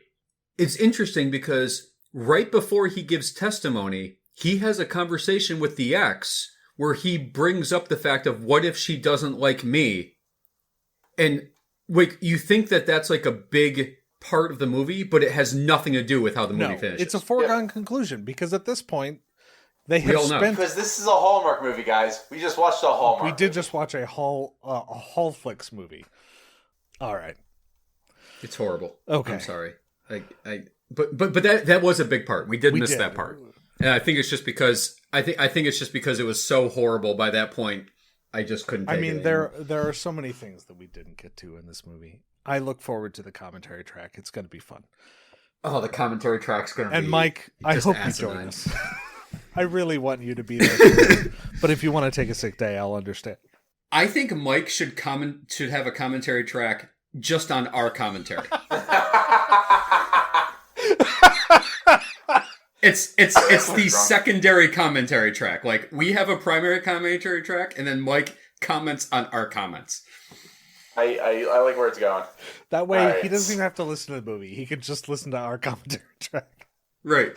S10: it's interesting because right before he gives testimony, he has a conversation with the ex where he brings up the fact of, what if she doesn't like me? And you think that that's like a big part of the movie, but it has nothing to do with how the movie finishes.
S2: It's a foregone conclusion, because at this point they have spent...
S4: Because this is a Hallmark movie, guys. We just watched a Hallmark
S2: We did just watch a Hall Flicks movie. All right.
S10: It's horrible.
S2: Okay.
S10: I'm sorry. But that was a big part. We did miss that part. And I think it's just because it was so horrible by that point. I just couldn't take it.
S2: there are so many things that we didn't get to in this movie. I look forward to the commentary track. It's going to be fun.
S10: Oh, the commentary track's going to be...
S2: And Mike, I hope you join us. I really want you to be there. But if you want to take a sick day, I'll understand.
S10: I think Mike should have a commentary track just on our commentary. It's the secondary commentary track. Like, we have a primary commentary track, and then Mike comments on our comments.
S4: I like where it's going.
S2: That way, he doesn't even have to listen to the movie. He could just listen to our commentary track.
S10: Right.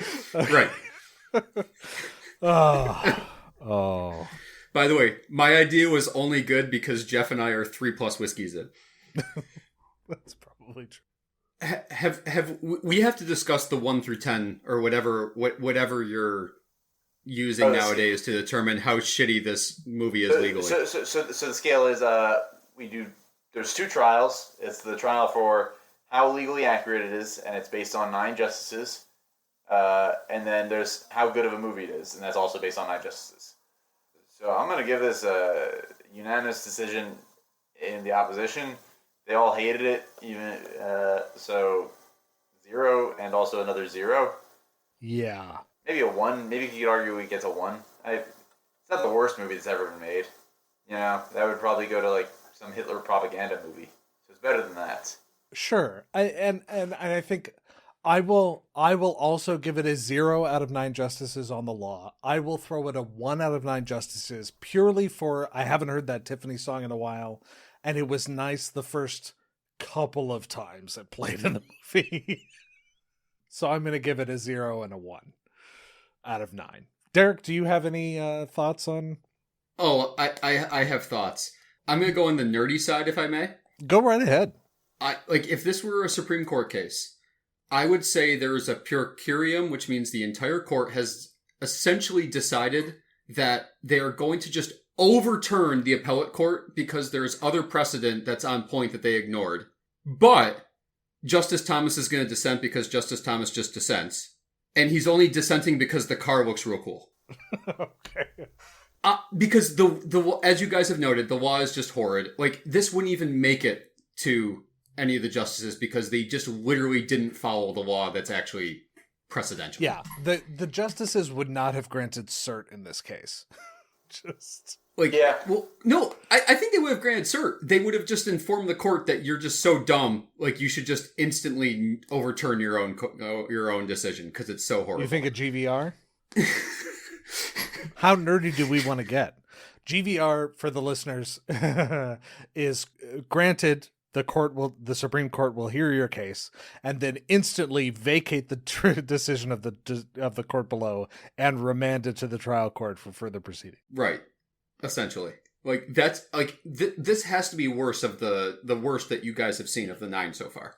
S2: Oh.
S10: By the way, my idea was only good because Geoff and I are 3+ whiskeys in.
S2: That's probably true.
S10: We have to discuss the 1 through 10 or whatever you're using nowadays to determine how shitty this movie is legally.
S4: So the scale is there's 2 trials. It's the trial for how legally accurate it is, and it's based on 9 justices. And then there's how good of a movie it is, and that's also based on 9 justices. So I'm going to give this a unanimous decision in the opposition. They all hated it, even so 0 and also another 0.
S2: Yeah.
S4: Maybe a 1. Maybe you could argue it gets a 1. It's not the worst movie that's ever been made. That would probably go to like some Hitler propaganda movie. So it's better than that.
S2: Sure. And I think I will also give it a 0 out of 9 justices on the law. I will throw it a 1 out of 9 justices purely for, I haven't heard that Tiffany song in a while. And it was nice the first couple of times it played in the movie. So I'm going to give it a 0 and a 1 out of 9. Derrick, do you have any thoughts on?
S10: Oh, I have thoughts. I'm going to go on the nerdy side, if I may.
S2: Go right ahead.
S10: If this were a Supreme Court case, I would say there is a per curiam, which means the entire court has essentially decided that they are going to just overturn the appellate court because there's other precedent that's on point that they ignored. But Justice Thomas is going to dissent because Justice Thomas just dissents. And he's only dissenting because the car looks real cool.
S2: Okay.
S10: Because the as you guys have noted, the law is just horrid. Like, this wouldn't even make it to any of the justices because they just literally didn't follow the law that's actually precedential.
S2: Yeah, the justices would not have granted cert in this case. Just...
S10: Well, no, I think they would have granted cert. They would have just informed the court that you're just so dumb, like you should just instantly overturn your own decision because it's so horrible.
S2: You think a GVR? How nerdy do we want to get? GVR, for the listeners, is granted the Supreme Court will hear your case and then instantly vacate the decision of the court below and remand it to the trial court for further proceeding.
S10: Right. Essentially. Like, that's, like, this has to be worse of the worst that you guys have seen of the 9 so far.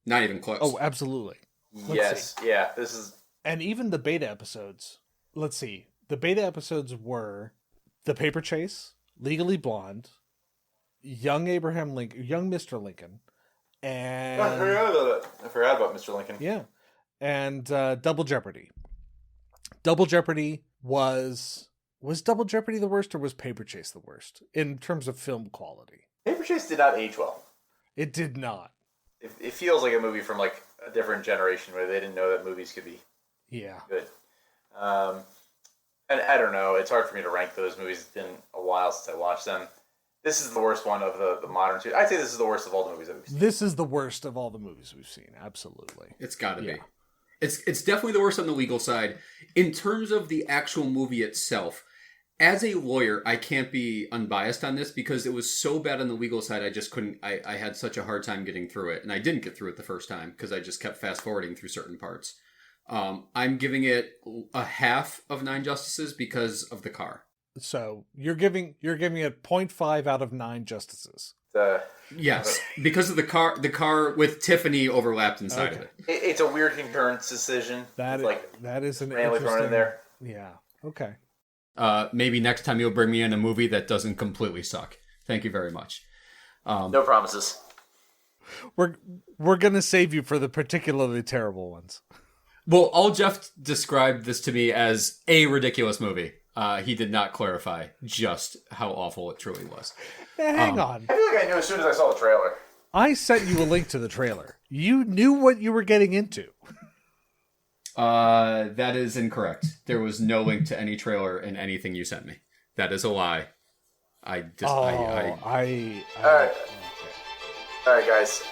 S10: Not even close.
S2: Oh, absolutely.
S4: Yes. Yeah, this is...
S2: And even the beta episodes. Let's see. The beta episodes were The Paper Chase, Legally Blonde, Young Abraham Lincoln, Young Mr. Lincoln, and...
S4: I forgot about Mr. Lincoln.
S2: Yeah. And Double Jeopardy. Double Jeopardy was Double Jeopardy the worst, or was Paper Chase the worst in terms of film quality?
S4: Paper Chase did not age well.
S2: It did not.
S4: It feels like a movie from like a different generation where they didn't know that movies could be good. And I don't know. It's hard for me to rank those movies. It's been a while since I watched them. This is the worst one of the modern two. I'd say this is the worst of all the movies that we've seen.
S2: This is the worst of all the movies we've seen. Absolutely.
S10: It's got to be. It's definitely the worst on the legal side. In terms of the actual movie itself, as a lawyer, I can't be unbiased on this because it was so bad on the legal side, I just couldn't, I had such a hard time getting through it. And I didn't get through it the first time because I just kept fast forwarding through certain parts. I'm giving it a half of 9 justices because of the car.
S2: So you're giving it 0.5 out of 9 justices.
S10: Yes, because of the car with Tiffany overlapped inside of it.
S4: It's a weird concurrence decision.
S2: That is an
S4: randomly thrown in there.
S2: Yeah. Okay.
S10: Maybe next time you'll bring me in a movie that doesn't completely suck. Thank you very much.
S4: No promises.
S2: We're gonna save you for the particularly terrible ones.
S10: Well, all Geoff described this to me as a ridiculous movie. He did not clarify just how awful it truly was.
S2: Hang on.
S4: I feel like I knew as soon as I saw the trailer.
S2: I sent you a link to the trailer. You knew what you were getting into.
S10: That is incorrect. There was no link to any trailer in anything you sent me. That is a lie.
S4: All right, guys.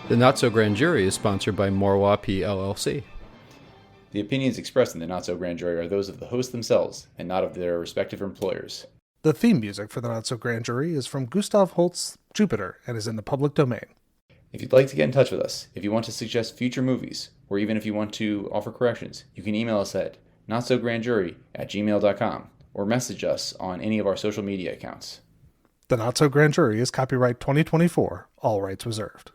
S1: The Not So Grand Jury is sponsored by Morwa P. LLC.
S3: The opinions expressed in the Not So Grand Jury are those of the hosts themselves and not of their respective employers.
S2: The theme music for the Not So Grand Jury is from Gustav Holst's Jupiter and is in the public domain.
S3: If you'd like to get in touch with us, if you want to suggest future movies, or even if you want to offer corrections, you can email us at notsograndjury@gmail.com or message us on any of our social media accounts.
S2: The Not So Grand Jury is copyright 2024, all rights reserved.